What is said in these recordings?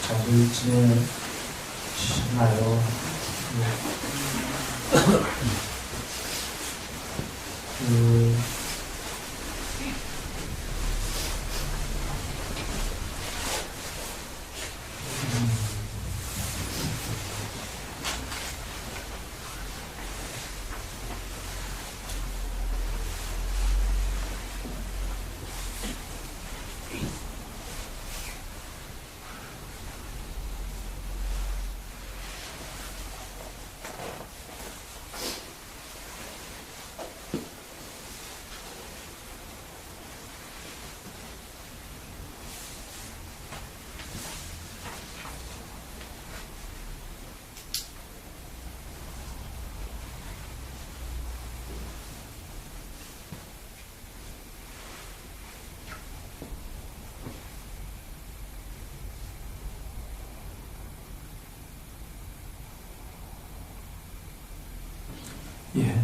잘 지내시나요? 예.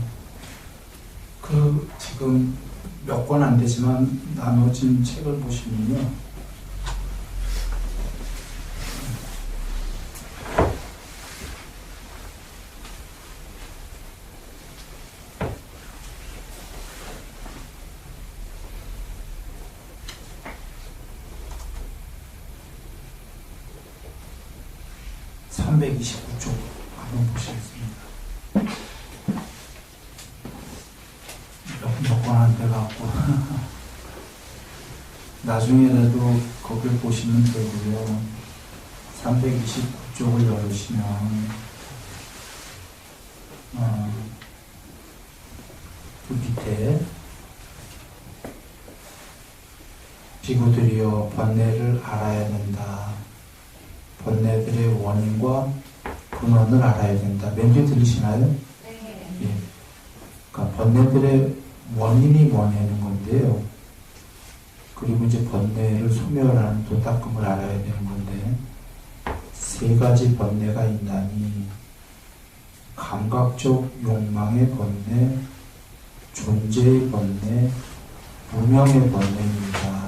지금 몇 권 안 되지만 나눠진 책을 보시면요. (329쪽) 한번 보시겠습니다. 몇 권 안 돼갖고 나중에라도 거길 보시면 되고요. 329쪽을 열으시면 그 밑에 비구들이여 번뇌를 알아야 된다. 번뇌들의 원인과 근원을 알아야 된다. 맨 뒤에 들리시나요? 네. 예. 그러니까 번뇌들의 원인이 뭐냐는 건데요. 그리고 이제 번뇌를 소멸하는 도닦음을 알아야 되는 건데, 세 가지 번뇌가 있나니 감각적 욕망의 번뇌, 존재의 번뇌, 무명의 번뇌입니다.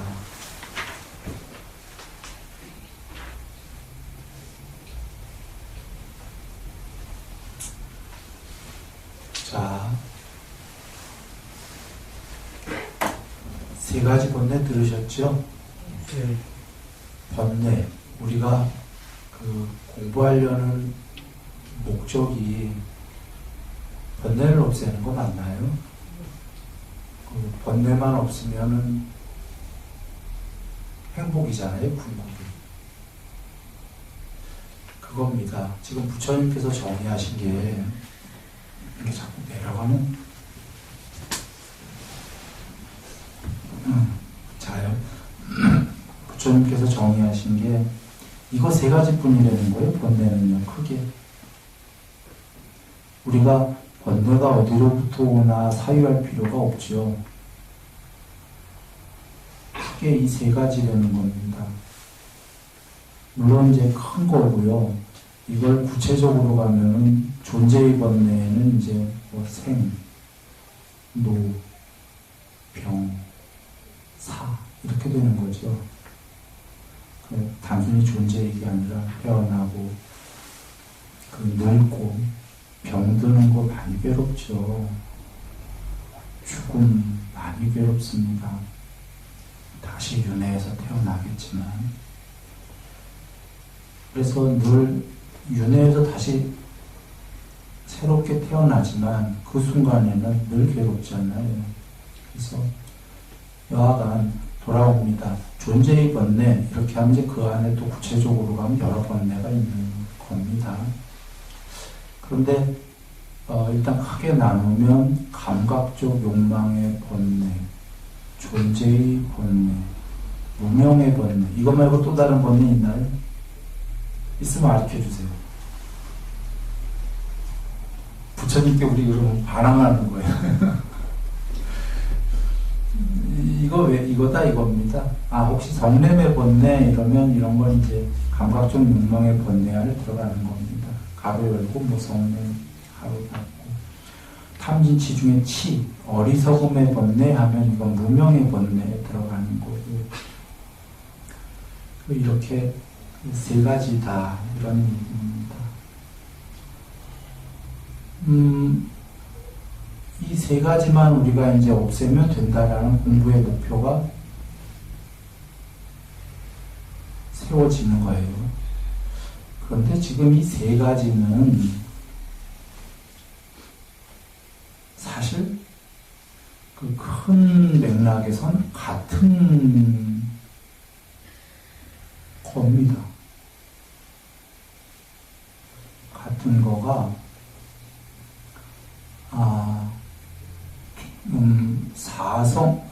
자, 세 가지 번뇌 들으셨죠? 네. 번뇌, 우리가 공부하려는 목적이 번뇌를 없애는 거 맞나요? 번뇌만 없으면은 행복이잖아요, 궁극이. 그겁니다. 지금 부처님께서 정의하신 게, 이게 자꾸 내려가는, 자요. 부처님께서 정의하신 게, 이거 세 가지뿐이라는 거예요, 번뇌는요, 크게. 우리가 번뇌가 어디로부터 오나 사유할 필요가 없죠. 크게 이 세 가지라는 겁니다. 물론 이제 큰 거고요. 이걸 구체적으로 가면은 존재의 번뇌는 이제 뭐 생, 노, 병, 사 이렇게 되는 거죠. 단순히 존재이기 아니라 태어나고 늙고 병드는 거 많이 괴롭죠. 죽음 많이 괴롭습니다. 다시 윤회에서 태어나겠지만, 그래서 늘 윤회에서 다시 새롭게 태어나지만 그 순간에는 늘 괴롭잖아요. 그래서 여하간 돌아옵니다. 존재의 번뇌, 이렇게 하면 이제 그 안에 또 구체적으로 가면 여러 번뇌가 있는 겁니다. 그런데 일단 크게 나누면 감각적 욕망의 번뇌, 존재의 번뇌, 무명의 번뇌, 이것 말고 또 다른 번뇌 있나요? 있으면 알려주세요. 부처님께 우리 그러면 반항하는 거예요. 이거다 이겁니다. 혹시 성냄의 번뇌 이러면 이런 건 이제 감각적 욕망의 번뇌 안에 들어가는 겁니다. 가로 열고 뭐 성냄 가로 닫고, 탐진치 중에 치, 어리석음의 번뇌 하면 이건 무명의 번뇌에 들어가는 거고, 이렇게 세 가지다 이런 얘기입니다. 이 세 가지만 우리가 이제 없애면 된다라는 공부의 목표가 세워지는 거예요. 그런데 지금 이 세 가지는 사실 그 큰 맥락에선 같은 겁니다. 같은 거가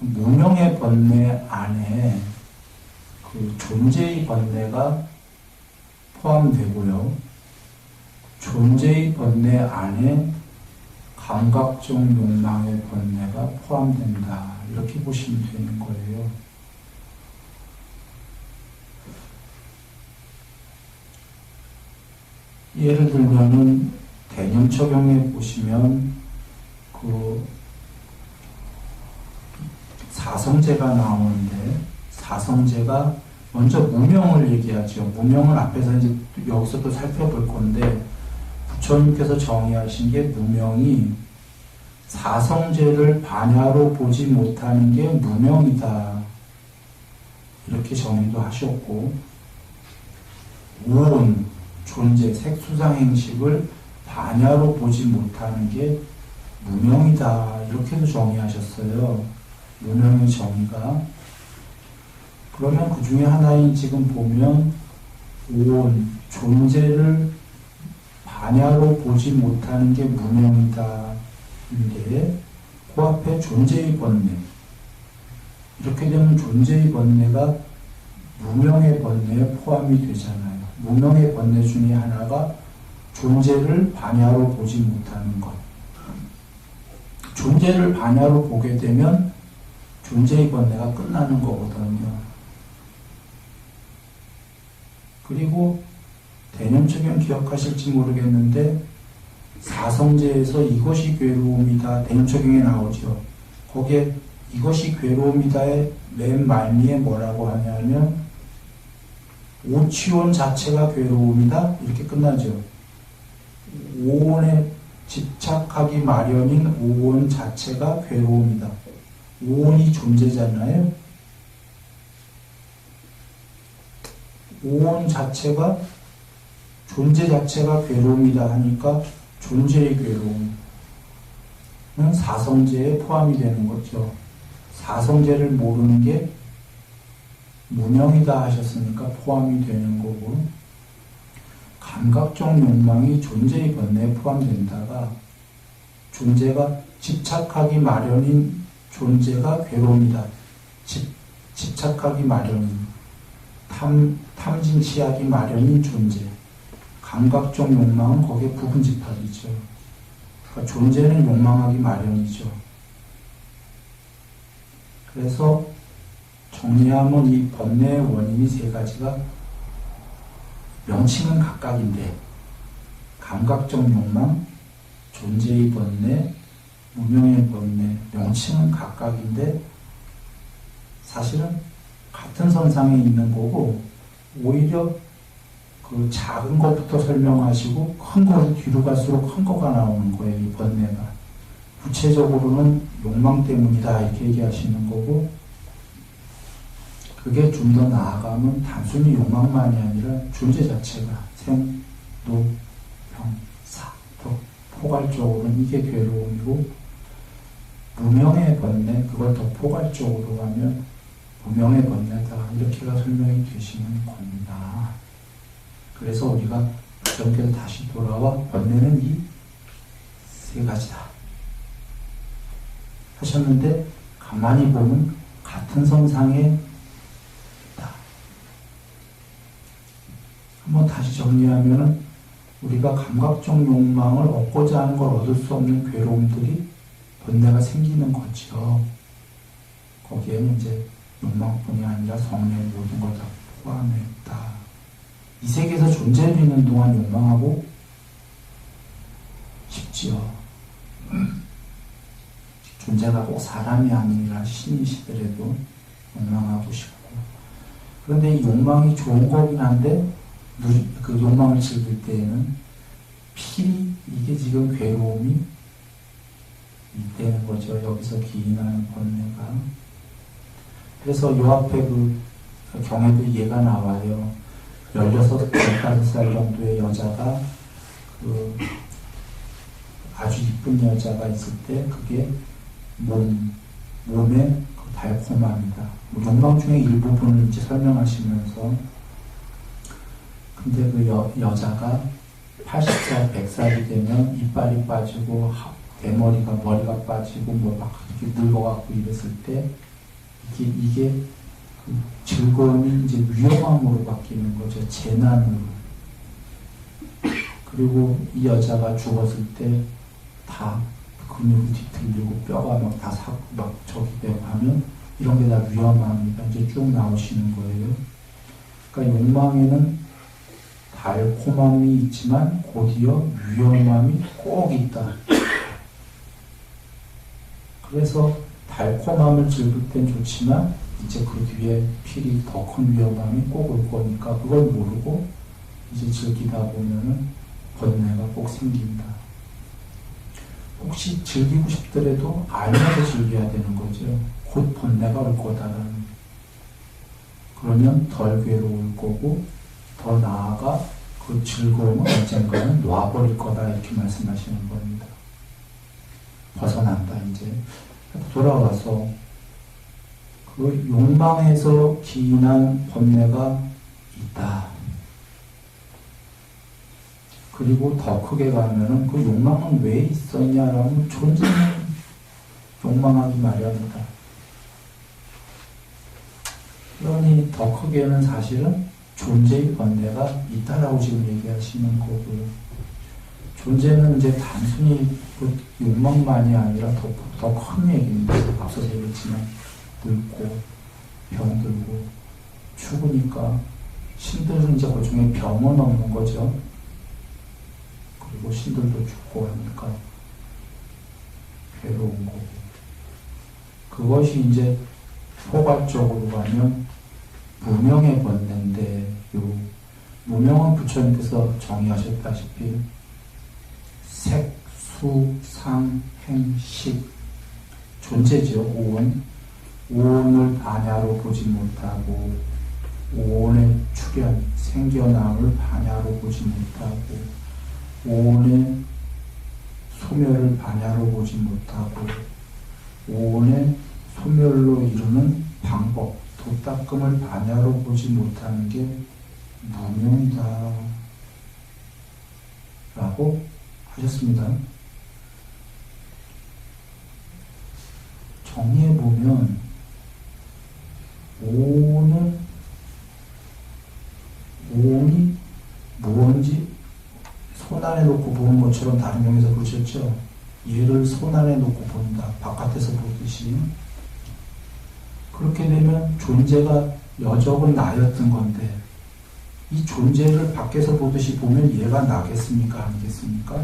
무명의 번뇌 안에 그 존재의 번뇌가 포함되고요. 존재의 번뇌 안에 감각적 욕망의 번뇌가 포함된다. 이렇게 보시면 되는 거예요. 예를 들면은 대념적용에 보시면 그 사성제가 나오는데 사성제가 먼저 무명을 얘기하죠. 무명을 앞에서 이제 여기서 또 살펴볼 건데 부처님께서 정의하신 게 무명이 사성제를 반야로 보지 못하는 게 무명이다. 이렇게 정의도 하셨고 온 존재, 색수상행식을 반야로 보지 못하는 게 무명이다. 이렇게도 정의하셨어요. 무명의 정의가. 그러면 그 중에 하나인 지금 보면 온 존재를 반야로 보지 못하는 게 무명이다. 인데 그 앞에 존재의 번뇌. 이렇게 되면 존재의 번뇌가 무명의 번뇌에 포함이 되잖아요. 무명의 번뇌 중에 하나가 존재를 반야로 보지 못하는 것. 존재를 반야로 보게 되면 존재의 번뇌가 끝나는 거거든요. 그리고 대념적용 기억하실지 모르겠는데 사성제에서 이것이 괴로움이다. 대념적용에 나오죠. 거기에 이것이 괴로움이다의 맨 말미에 뭐라고 하냐면 오치온 자체가 괴로움이다. 이렇게 끝나죠. 오온에 집착하기 마련인 오온 자체가 괴로움이다. 오온이 존재잖아요. 오온 자체가 존재 자체가 괴로움이다 하니까 존재의 괴로움은 사성제에 포함이 되는 거죠. 사성제를 모르는 게 무명이다 하셨으니까 포함이 되는 거고 감각적 욕망이 존재의 번뇌에 포함된다가 존재가 집착하기 마련인 존재가 괴로움이다. 집착하기 마련인 탐진치하기 마련인 존재 감각적 욕망은 거기에 부분 집합이죠. 그러니까 존재는 욕망하기 마련이죠. 그래서 정리하면 이 번뇌의 원인이 세 가지가 명칭은 각각인데 감각적 욕망, 존재의 번뇌, 무명의 번뇌 명칭은 각각인데 사실은 같은 선상에 있는 거고 오히려 그 작은 것부터 설명하시고 큰 거를 뒤로 갈수록 큰 거가 나오는 거예요. 이 번뇌가. 구체적으로는 욕망 때문이다 이렇게 얘기하시는 거고 그게 좀 더 나아가면 단순히 욕망만이 아니라 존재 자체가 생, 노, 병, 사, 더 포괄적으로는 이게 괴로움이고 무명의 번뇌 그걸 더 포괄적으로 하면 무명의 번뇌다 이렇게가 설명이 되시는 겁니다. 그래서 우리가 부처님께서 다시 돌아와 번뇌는 이 세 가지다 하셨는데 가만히 보면 같은 선상에 있다. 한번 다시 정리하면은 우리가 감각적 욕망을 얻고자 하는 걸 얻을 수 없는 괴로움들이 번뇌가 생기는 거죠. 거기에는 이제 욕망뿐이 아니라 성의 모든 걸 다 포함했다. 이 세계에서 존재를 있는 동안 욕망하고 싶지요. 존재가 꼭 사람이 아니라 신이시더라도 욕망하고 싶고 그런데 이 욕망이 좋은 거긴 한데 그 욕망을 즐길 때에는 필히 이게 지금 괴로움이 있다는 거죠. 여기서 기인하는 번뇌가. 그래서 요 앞에 그 경에도 이해가 나와요. 16, 15살 정도의 여자가 그 아주 이쁜 여자가 있을 때 그게 몸의 그 달콤함이다. 뭐 욕망 중에 일부분을 이제 설명하시면서 근데 그 여자가 80살, 100살이 되면 이빨이 빠지고 머리가 빠지고 뭐 막 이렇게 늙어갖고 이랬을 때 이게 그 즐거움이 이제 위험함으로 바뀌는 거죠. 재난으로. 그리고 이 여자가 죽었을 때 다 근육이 뒤틀리고 뼈가 막 다 삭고 막 저기 되고 하면 이런 게 다 위험함이다. 이제 쭉 나오시는 거예요. 그러니까 욕망에는 달콤함이 있지만 곧이어 위험함이 꼭 있다. 그래서 달콤함을 즐길 땐 좋지만 이제 그 뒤에 필히 더 큰 위험함이 꼭 올 거니까 그걸 모르고 이제 즐기다 보면은 번뇌가 꼭 생긴다. 혹시 즐기고 싶더라도 알면서 즐겨야 되는 거죠. 곧 번뇌가 올 거다라는. 그러면 덜 괴로울 거고 더 나아가 그 즐거움은 언젠가는 놔버릴 거다 이렇게 말씀하시는 겁니다. 벗어난다 이제. 돌아와서 그 욕망에서 기인한 번뇌가 있다. 그리고 더 크게 가면은 그 욕망은 왜 있었냐라면 존재는 욕망하기 마련이다. 그러니 더 크게는 사실은 존재의 번뇌가 있다라고 지금 얘기하시는 거고요. 존재는 이제 단순히 그 욕망만이 아니라 더 큰 얘기입니다. 앞서서 얘기했지만 늙고 병들고 죽으니까 신들은 이제 그 중에 병은 없는 거죠. 그리고 신들도 죽고 하니까 괴로운 거고. 그것이 이제 포괄적으로 가면 무명의 번뇌인데 요 무명은 부처님께서 정의하셨다시피 색, 수, 상, 행, 식 존재죠. 오온을 반야로 보지 못하고 오온의 출현, 생겨남을 반야로 보지 못하고 오온의 소멸을 반야로 보지 못하고 오온의 소멸로 이루는 방법, 도닦음을 반야로 보지 못하는 게 무명이다 라고 하셨습니다. 정리해보면 오온이 뭔지 손 안에 놓고 보는 것처럼 다른 명에서 그러셨죠. 얘를 손 안에 놓고 본다. 바깥에서 보듯이. 그렇게 되면 존재가 여적은 나였던 건데 이 존재를 밖에서 보듯이 보면 얘가 나겠습니까? 아니겠습니까?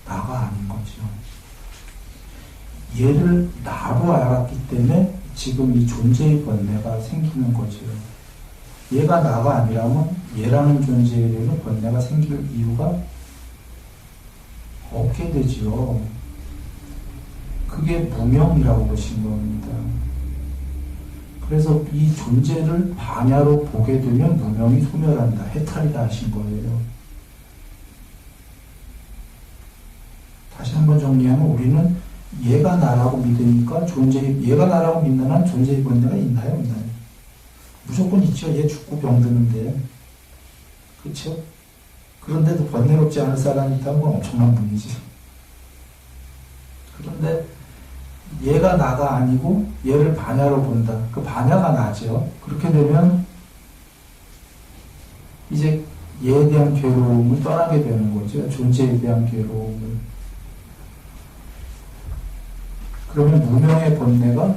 나가 아닌 거죠. 얘를 나로 알았기 때문에 지금 이 존재의 번뇌가 생기는 거죠. 얘가 나가 아니라면 얘라는 존재에 대해서 번뇌가 생길 이유가 없게 되죠. 그게 무명이라고 보신 겁니다. 그래서 이 존재를 반야로 보게 되면 무명이 소멸한다. 해탈이다 하신 거예요. 다시 한번 정리하면 우리는 얘가 나라고 믿으니까 얘가 나라고 믿는 한 존재의 번뇌가 있나요? 없나요? 무조건 있죠. 얘 죽고 병드는데. 그렇죠? 그런데도 번뇌롭지 않을 사람이 있다는 건 엄청난 분이지. 그런데 얘가 나가 아니고 얘를 반야로 본다. 그 반야가 나죠. 그렇게 되면 이제 얘에 대한 괴로움을 떠나게 되는 거죠. 존재에 대한 괴로움을. 그러면 무명의 번뇌가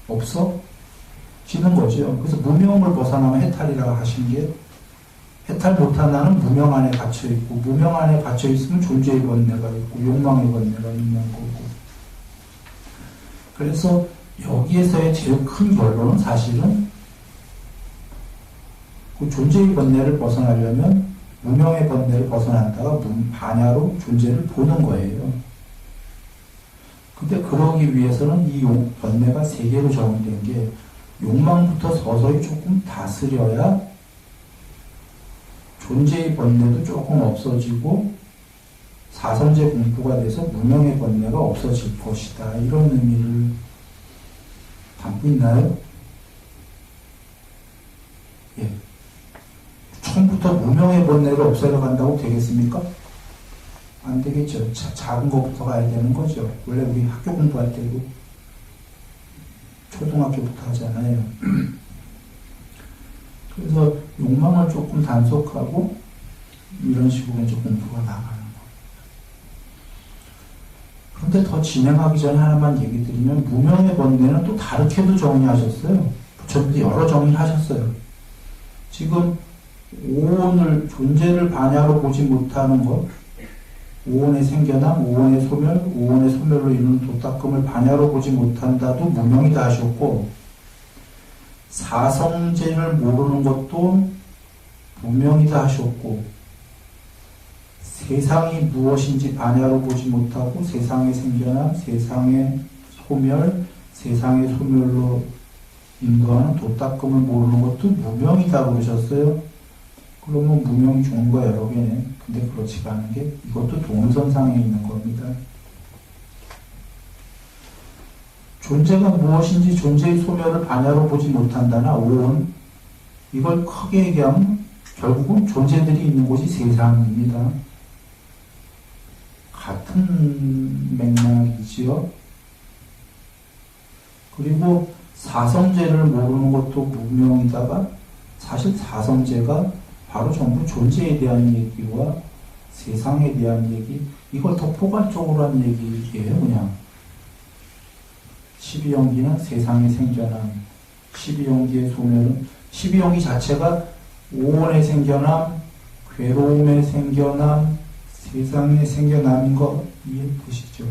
없어지는 거죠. 그래서 무명을 벗어나면 해탈이라고 하신 게 해탈 못한 나는 무명 안에 갇혀있고 무명 안에 갇혀있으면 존재의 번뇌가 있고 욕망의 번뇌가 있는 거고. 그래서 여기에서의 제일 큰 결론은 사실은 그 존재의 번뇌를 벗어나려면 무명의 번뇌를 벗어난다가 반야로 존재를 보는 거예요. 근데 그러기 위해서는 이 번뇌가 세 개로 정의된 게 욕망부터 서서히 조금 다스려야 존재의 번뇌도 조금 없어지고 사선제 공부가 돼서 무명의 번뇌가 없어질 것이다. 이런 의미를 담고 있나요? 예. 처음부터 무명의 번뇌를 없애려 간다고 되겠습니까? 안 되겠죠. 작은 것부터 가야 되는 거죠. 원래 우리 학교 공부할 때도 초등학교부터 하잖아요. 그래서 욕망을 조금 단속하고 이런 식으로 이제 공부가 나가는 거예요. 그런데 더 진행하기 전에 하나만 얘기 드리면 무명의 번뇌는 또 다르게도 정의하셨어요. 부처님도 여러 정의를 하셨어요. 지금 오온을 존재를 반야로 보지 못하는 것, 오온의 생겨남, 오온의 소멸, 오온의 소멸로 이루는 도닦음을 반야로 보지 못한다도 무명이다 하셨고, 사성제를 모르는 것도 무명이다 하셨고, 세상이 무엇인지 반야로 보지 못하고 세상의 생겨남, 세상의 소멸, 세상의 소멸로 인도하는 도닦음을 모르는 것도 무명이다 그러셨어요. 그러면 무명이 종류가 여러 개네. 근데 그렇지가 않은 게 이것도 동선상에 있는 겁니다. 존재가 무엇인지 존재의 소멸을 반야로 보지 못한다나 오온, 이걸 크게 얘기하면 결국은 존재들이 있는 곳이 세상입니다. 같은 맥락이지요. 그리고 사성제를 모르는 것도 무명이다가 사실 사성제가 바로 전부 존재에 대한 얘기와 세상에 대한 얘기, 이걸 더 포괄적으로 한 얘기예요. 그냥 12연기는 세상의 생겨남, 12연기의 소멸은 12연기 자체가 오온의 생겨남, 괴로움의 생겨남, 세상의 생겨남인 거 이해되시죠?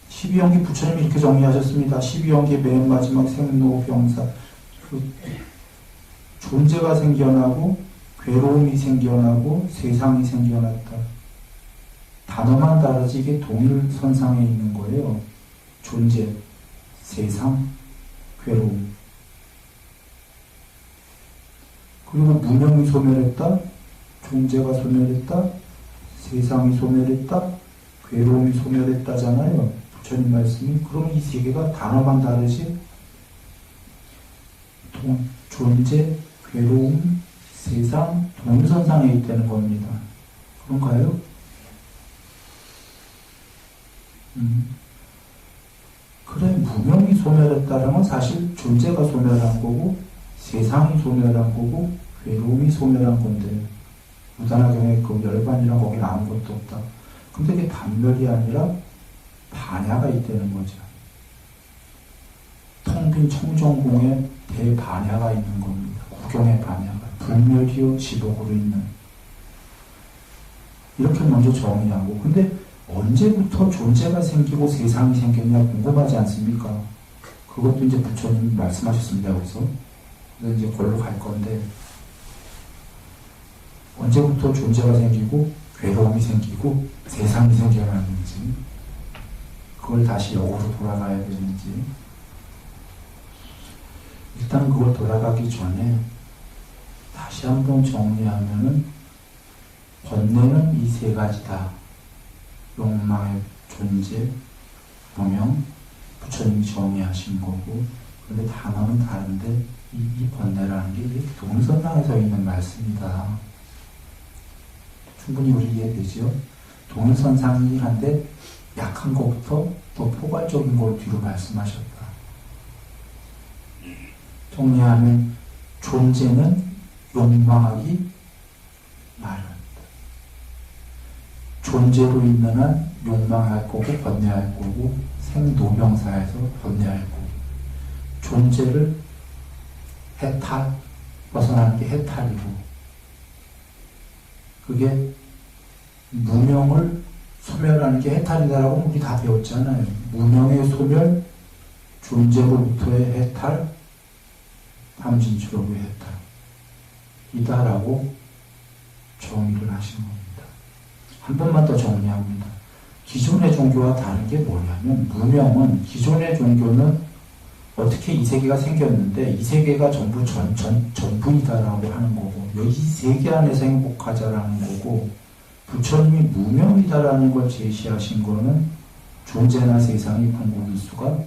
12연기 부처님이 이렇게 정리하셨습니다. 12연기의 맨 마지막 생로병사, 존재가 생겨나고 괴로움이 생겨나고 세상이 생겨났다. 단어만 다르지 이게 동일선상에 있는 거예요. 존재, 세상, 괴로움. 그리고 무명이 소멸했다, 존재가 소멸했다, 세상이 소멸했다, 괴로움이 소멸했다잖아요. 부처님 말씀이. 그럼 이 세 개가 단어만 다르지 존재, 괴로움, 세상, 동선상에 있다는 겁니다. 그런가요? 그래, 무명이 소멸했다는 건 사실 존재가 소멸한 거고 세상이 소멸한 거고 괴로움이 소멸한 건데, 무단화경에 그 열반이랑 거기 아무것도 없다. 근데 그게 단멸이 아니라 반야가 있다는 거죠. 텅 빈 청정공에 대반야가 있는 겁니다. 구경의 반야가. 불멸이요 지복으로 있는. 이렇게 먼저 정의하고, 근데 언제부터 존재가 생기고 세상이 생겼냐 궁금하지 않습니까? 그것도 이제 부처님이 말씀하셨습니다. 그래서 이제 그걸로 갈 건데, 언제부터 존재가 생기고 괴로움이 생기고 세상이 생겨나는지, 그걸 다시 역으로 돌아가야 되는지, 일단 그걸 돌아가기 전에 다시 한번 정리하면은 번뇌는 이 세 가지다. 욕망의 존재, 무명, 부처님이 정의하신 거고, 그런데 단어는 다른데 이 번뇌라는 게 동일선상에서 있는 말씀이다. 충분히 우리 이해되죠? 동일선상이한데 약한 것부터 더 포괄적인 걸 뒤로 말씀하셨다. 정리하면 존재는 욕망하기 마련. 존재로 있는 한 욕망할 거고 번뇌할 거고 생노병사에서 번뇌할 거고, 존재를 해탈, 벗어나는 게 해탈이고, 그게 무명을 소멸하는 게 해탈이다라고 우리 다 배웠잖아요. 무명의 소멸, 존재로부터의 해탈, 함진출업의 해탈 이다라고 정의를 하신 겁니다. 한 번만 더 정리합니다. 기존의 종교와 다른 게 뭐냐면, 무명은, 기존의 종교는 어떻게 이 세계가 생겼는데 이 세계가 전부 전부이다라고 하는 거고, 이 세계 안에서 행복하자라는 거고, 부처님이 무명이다라는 걸 제시하신 거는 존재나 세상이 궁극일 수가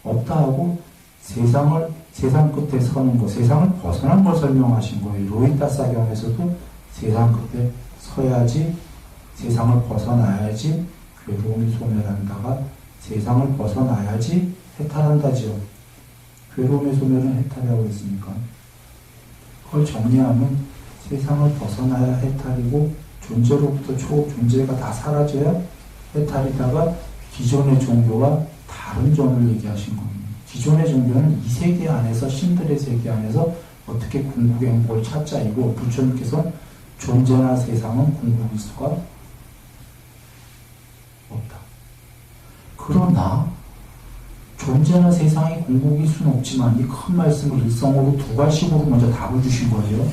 없다 하고, 세상 끝에 서는 것, 세상을 벗어난 걸 설명하신 거예요. 로히타사경에서도 세상 끝에 서야지, 세상을 벗어나야지 괴로움이 소멸한다가 세상을 벗어나야지 해탈한다지요. 괴로움의 소멸은 해탈이라고 했으니까. 그걸 정리하면 세상을 벗어나야 해탈이고, 존재로부터 존재가 다 사라져야 해탈이다가, 기존의 종교와 다른 점을 얘기하신 겁니다. 기존의 종교는 이 세계 안에서, 신들의 세계 안에서 어떻게 궁극의 행복을 찾자이고, 부처님께서는 존재나 세상은 궁극일 수가 없다. 그러나 존재나 세상이 궁극일 수는 없지만 이 큰 말씀을 일성으로 두 가지식으로 먼저 답을 주신 거예요.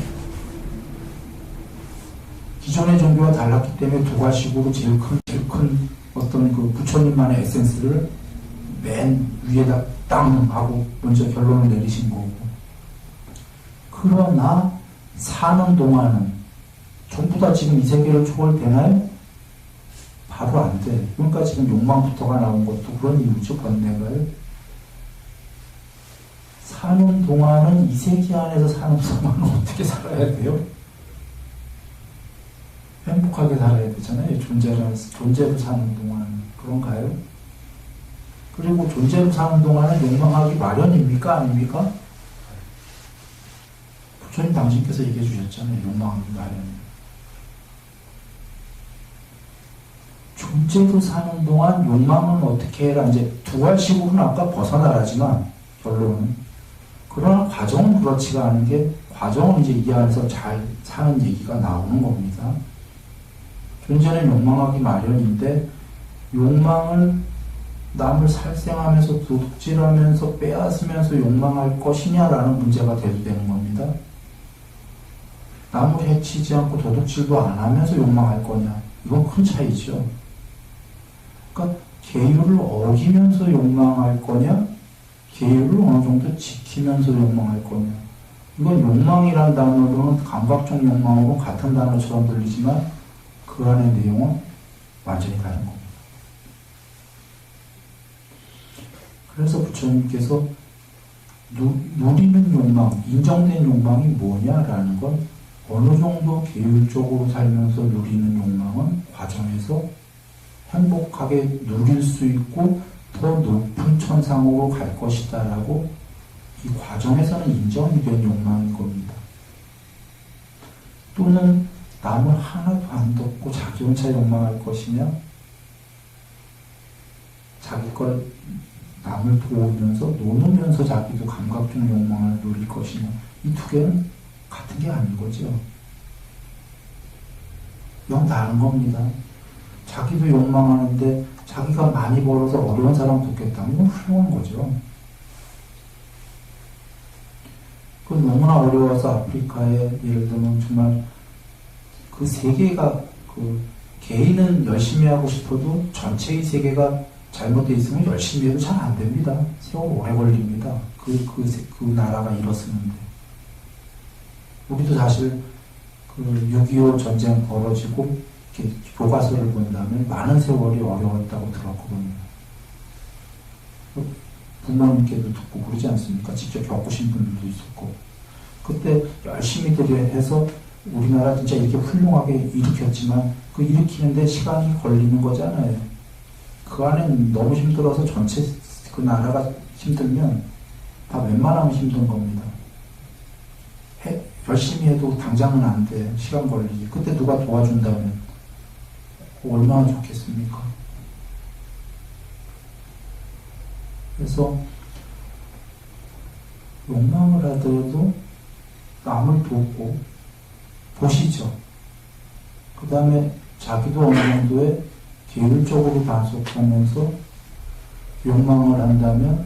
기존의 종교와 달랐기 때문에 두 가지식으로 제일 큰 어떤 그 부처님만의 에센스를 맨 위에다 땅 하고 먼저 결론을 내리신 거고, 그러나 사는 동안은 전부 다 지금 이 세계를 초월되나요? 바로 안 돼. 그러니까 지금 욕망부터가 나온 것도 그런 이유죠. 번뇌가요. 사는 동안은, 이 세계 안에서 사는 동안은 어떻게 살아야 돼요? 행복하게 살아야 되잖아요. 존재로 사는 동안은. 그런가요? 그리고 존재로 사는 동안은 욕망하기 마련입니까? 아닙니까? 부처님 당신께서 얘기해 주셨잖아요. 욕망하기 마련입니다. 존재로 사는 동안 욕망은 어떻게 해라. 이제 두알식으로는 아까 벗어나라지만 결론은. 그러나 과정은 그렇지가 않은 게, 과정은 이제 이 안에서 잘 사는 얘기가 나오는 겁니다. 존재는 욕망하기 마련인데, 욕망을 남을 살생하면서 도둑질하면서 빼앗으면서 욕망할 것이냐라는 문제가 대두되는 겁니다. 남을 해치지 않고 도둑질도 안 하면서 욕망할 거냐. 이건 큰 차이죠. 그러니까 계율을 어기면서 욕망할 거냐, 계율을 어느 정도 지키면서 욕망할 거냐. 이건 욕망이라는 단어로는 감각적 욕망으로 같은 단어처럼 들리지만 그 안의 내용은 완전히 다른 겁니다. 그래서 부처님께서 누리는 욕망, 인정된 욕망이 뭐냐라는 건, 어느 정도 계율적으로 살면서 누리는 욕망은 과정에서 행복하게 누릴 수 있고 더 높은 천상으로 갈 것이다 라고 이 과정에서는 인정이 된 욕망인 겁니다. 또는 남을 하나도 안 덮고 자기 혼자 욕망할 것이냐, 자기 걸 남을 도우면서 노누면서 자기도 감각적 욕망을 누릴 것이냐, 이 두 개는 같은 게 아닌 거죠. 영 다른 겁니다. 자기도 욕망하는데 자기가 많이 벌어서 어려운 사람 돕겠다면 이건 훌륭한 거죠. 그 너무나 어려워서 아프리카에 예를 들면 정말 그 세계가, 그 개인은 열심히 하고 싶어도 전체의 세계가 잘못되어 있으면 열심히 해도 잘 안 됩니다. 세월 오래 걸립니다. 그 나라가 일었었는데. 우리도 사실 그 6.25 전쟁 벌어지고 이렇게 교과서를 본다면 많은 세월이 어려웠다고 들었거든요. 부모님께도 듣고 그러지 않습니까? 직접 겪으신 분들도 있었고. 그때 열심히들 해서 우리나라 진짜 이렇게 훌륭하게 일으켰지만 그 일으키는데 시간이 걸리는 거잖아요. 그 안에 너무 힘들어서 전체 그 나라가 힘들면 다 웬만하면 힘든 겁니다. 열심히 해도 당장은 안 돼. 시간 걸리지. 그때 누가 도와준다면 얼마나 좋겠습니까? 그래서 욕망을 하더라도 남을 돕고 보시죠. 그 다음에 자기도 어느 정도의 계율적으로 단속하면서 욕망을 한다면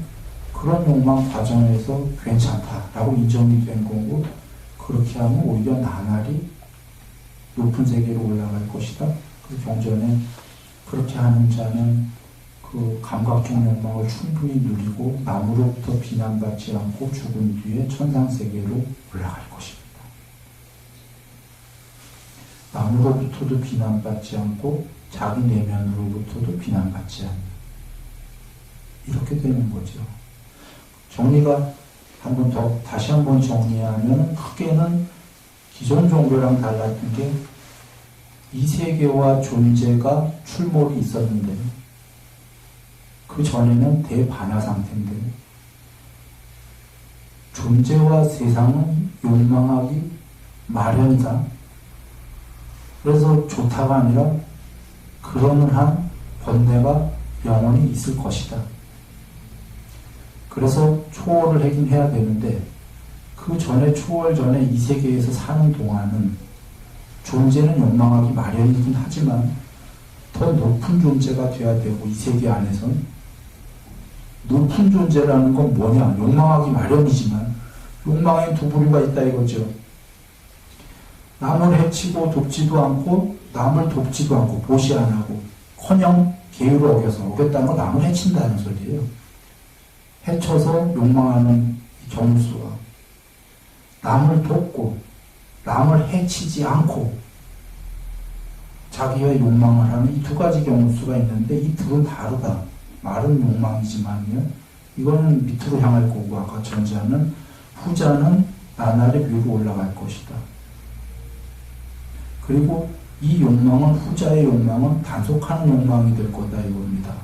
그런 욕망 과정에서 괜찮다라고 인정이 된 거고, 그렇게 하면 오히려 나날이 높은 세계로 올라갈 것이다. 그 경전에 그렇게 하는 자는 그 감각적 욕망을 충분히 누리고 남으로부터 비난받지 않고 죽은 뒤에 천상세계로 올라갈 것입니다. 남으로부터도 비난받지 않고 자기 내면으로부터도 비난받지 않는, 이렇게 되는 거죠. 정리가 다시 한번 정리하면, 크게는 기존 종교랑 달랐던 게 이 세계와 존재가 출몰이 있었는데, 그 전에는 대반화 상태인데, 존재와 세상은 욕망하기 마련이다. 그래서 좋다가 아니라 그러는 한 번뇌가 영원히 있을 것이다. 그래서 초월을 하긴 해야 되는데, 그 전에, 초월 전에 이 세계에서 사는 동안은 존재는 욕망하기 마련이긴 하지만 더 높은 존재가 돼야 되고, 이 세계 안에선 높은 존재라는 건 뭐냐? 욕망하기 마련이지만 욕망에 두 부류가 있다 이거죠. 남을 해치고 돕지도 않고 남을 돕지도 않고 보시 안 하고, 커녕 계율을 어겼다는 건 남을 해친다는 소리예요. 해쳐서 욕망하는 경수와 남을 돕고 남을 해치지 않고 자기의 욕망을 하는 이 두 가지 경수가 있는데, 이 둘은 다르다. 말은 욕망이지만요, 이거는 밑으로 향할 거고, 아까 전자는, 후자는 나날의 위로 올라갈 것이다. 그리고 이 욕망은, 후자의 욕망은 단속하는 욕망이 될 거다 이겁니다.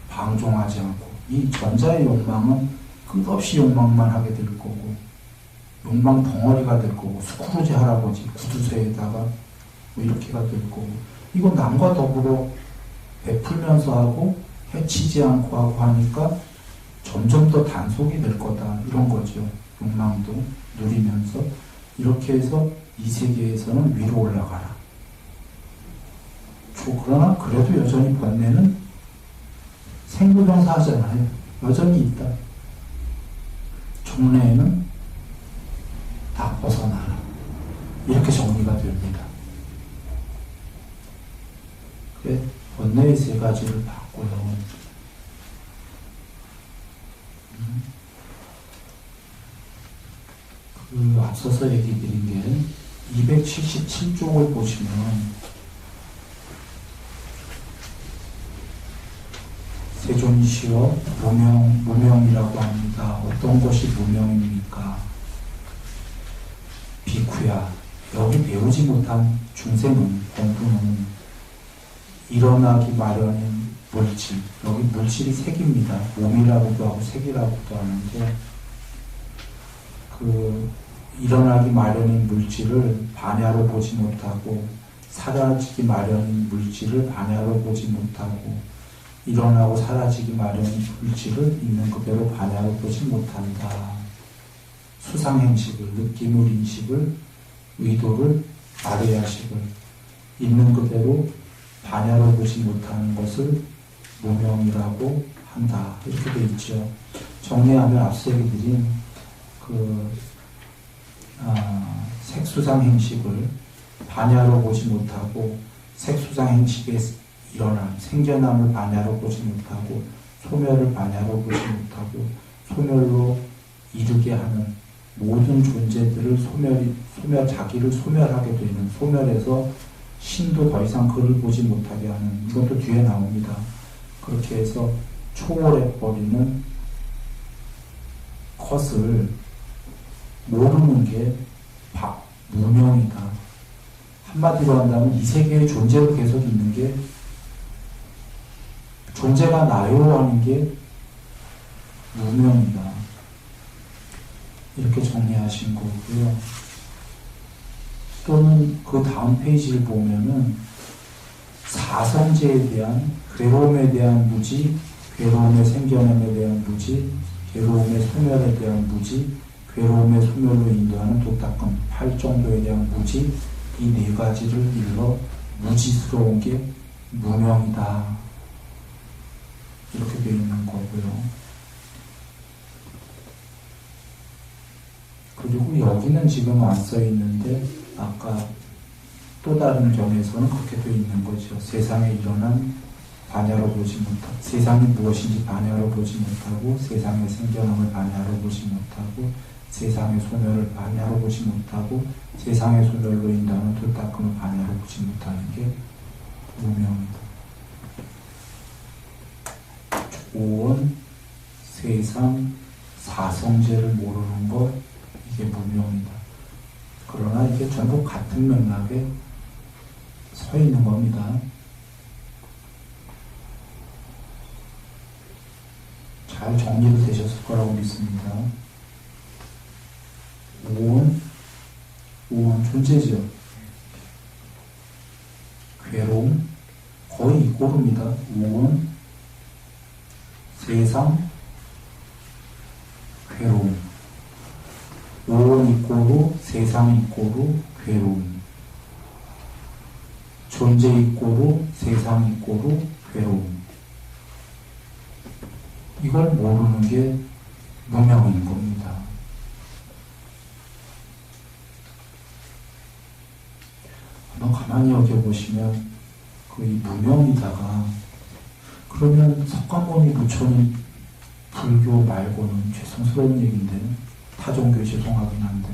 방종하지 않고. 이 전자의 욕망은 끝없이 욕망만 하게 될 거고, 욕망 덩어리가 될 거고, 스크루지 할아버지 구두쇠에다가 뭐 이렇게가 될 거고, 이건 남과 더불어 베풀면서 하고 해치지 않고 하고 하니까 점점 더 단속이 될 거다, 이런 거죠. 욕망도 누리면서 이렇게 해서 이 세계에서는 위로 올라가라. 그러나 그래도 여전히 번뇌는 생로병사하잖아요. 여전히 있다. 종래에는 다 벗어나라. 이렇게 정리가 됩니다. 그래, 번뇌의 세 가지를 봤고요. 그 앞서서 얘기 드린 게 277쪽을 보시면 세존시여 무명이라고 합니다. 어떤 것이 무명입니까? 비쿠야, 여기 배우지 못한 중생은, 공부는 일어나기 마련인 물질, 여기 물질이 색입니다. 몸이라고도 하고 색이라고도 하는데, 그 일어나기 마련인 물질을 반야로 보지 못하고, 사라지기 마련인 물질을 반야로 보지 못하고, 일어나고 사라지기 마련인 물질을 있는 그대로 반야로 보지 못한다. 수상행식을, 느낌을, 인식을, 의도를, 아르야식을 있는 그대로 반야로 보지 못하는 것을 무명이라고 한다. 이렇게 되어 있죠. 정리하면 앞서 얘기 드린 색수상행식을 반야로 보지 못하고, 색수상행식에 일어난 생겨남을 반야로 보지 못하고, 소멸을 반야로 보지 못하고, 소멸로 이르게 하는 모든 존재들을 자기를 소멸하게 되는, 소멸해서 신도 더 이상 그를 보지 못하게 하는, 이것도 뒤에 나옵니다. 그렇게 해서 초월해버리는 것을 모르는 게 무명이다. 한마디로 한다면 이 세계의 존재로 계속 있는 게, 존재가 나요 하는 게 무명이다. 이렇게 정리하신 거고요. 또는 그 다음 페이지를 보면은 사성제에 대한, 괴로움에 대한 무지, 괴로움의 생겨남에 대한 무지, 괴로움의 소멸에 대한 무지, 괴로움의 소멸로 인도하는 도탁금 8정도에 대한 무지, 이 네 가지를 일러 무지스러운 게 무명이다. 이렇게 되어 있는 거고요. 그리고 여기는 지금 안 써 있는데 아까 또 다른 경에서는 그렇게 되어 있는 거죠. 세상에 일어난 반야로 보지 못하고, 세상이 무엇인지 반야로 보지 못하고, 세상의 생겨남을 반야로 보지 못하고, 세상의 소멸을 반야로 보지 못하고, 세상의 소멸로 인다는 도닦음을 반야로 보지 못하는 게 무명이다. 오원, 세상, 사성제를 모르는 것, 이게 무명이다. 그러나 이게 전부 같은 맥락에 서 있는 겁니다. 잘 정리도 되셨을 거라고 믿습니다. 오원 존재죠. 괴로움, 거의 이꼬르입니다. 오원, 세상, 괴로움. 오원 이꼬르, 세상 이꼬르, 괴로움. 존재 이꼬르, 세상 이꼬르, 괴로움. 이걸 모르는 게 무명인 겁니다. 한번 가만히 여겨보시면 이 무명이다가 그러면 석가모니 부처님 불교 말고는 죄송스러운 얘기인데 타종교에 죄송하긴 한데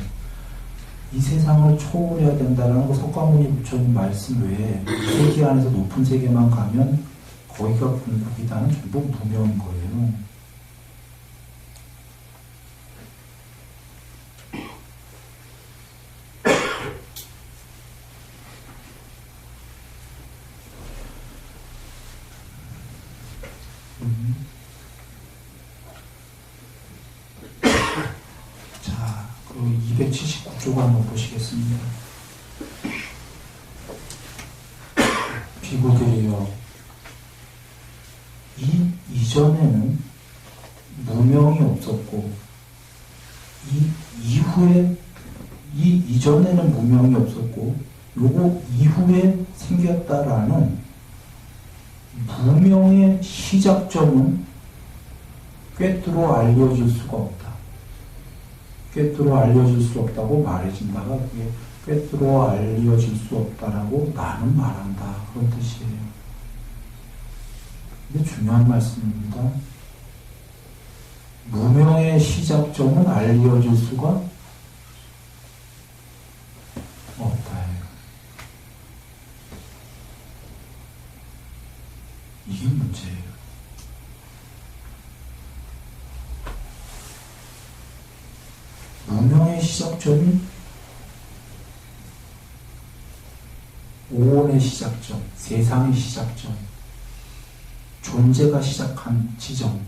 이 세상을 초월해야 된다는 거 석가모니 부처님 말씀 외에 세계 안에서 높은 세계만 가면 거기가 궁극이다는 전부 무명인 거예요. 자, 그리고 279쪽 한번 보시겠습니다. 비구들이여, 이전에는 무명이 없었고, 이전에는 무명이 없었고, 요거 이후에 생겼다라는 무명의 시작점은 꿰뚫어 알려질 수가 없다. 꿰뚫어 알려질 수 없다고 말해진다가 그게 꿰뚫어 알려질 수 없다라고 나는 말한다. 그런 뜻이에요. 근데 중요한 말씀입니다. 무명의 시작점은 알려질 수가 없다. 이게 문제예요. 무명의 시작점이 오온의 시작점, 세상의 시작점, 존재가 시작한 지점,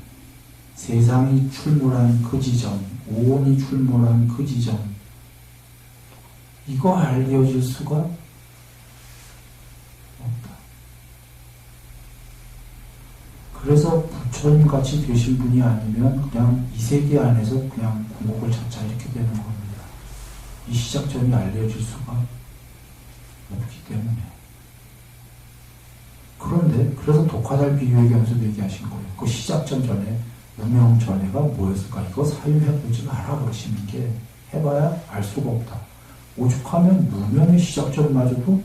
세상이 출몰한 그 지점, 오온이 출몰한 그 지점, 이거 알려질 수가 없다. 그래서 부처님 같이 되신 분이 아니면 그냥 이 세계 안에서 그냥 공곡을 찾자 이렇게 되는 겁니다. 이 시작점이 알려질 수가 없기 때문에. 그런데 그래서 독화달 비유회견에서도 얘기하신 거예요. 그 시작점 전에 무명 전에가 뭐였을까? 이거 사유해보지 마라 그러시는 게 해봐야 알 수가 없다. 오죽하면 무명의 시작점마저도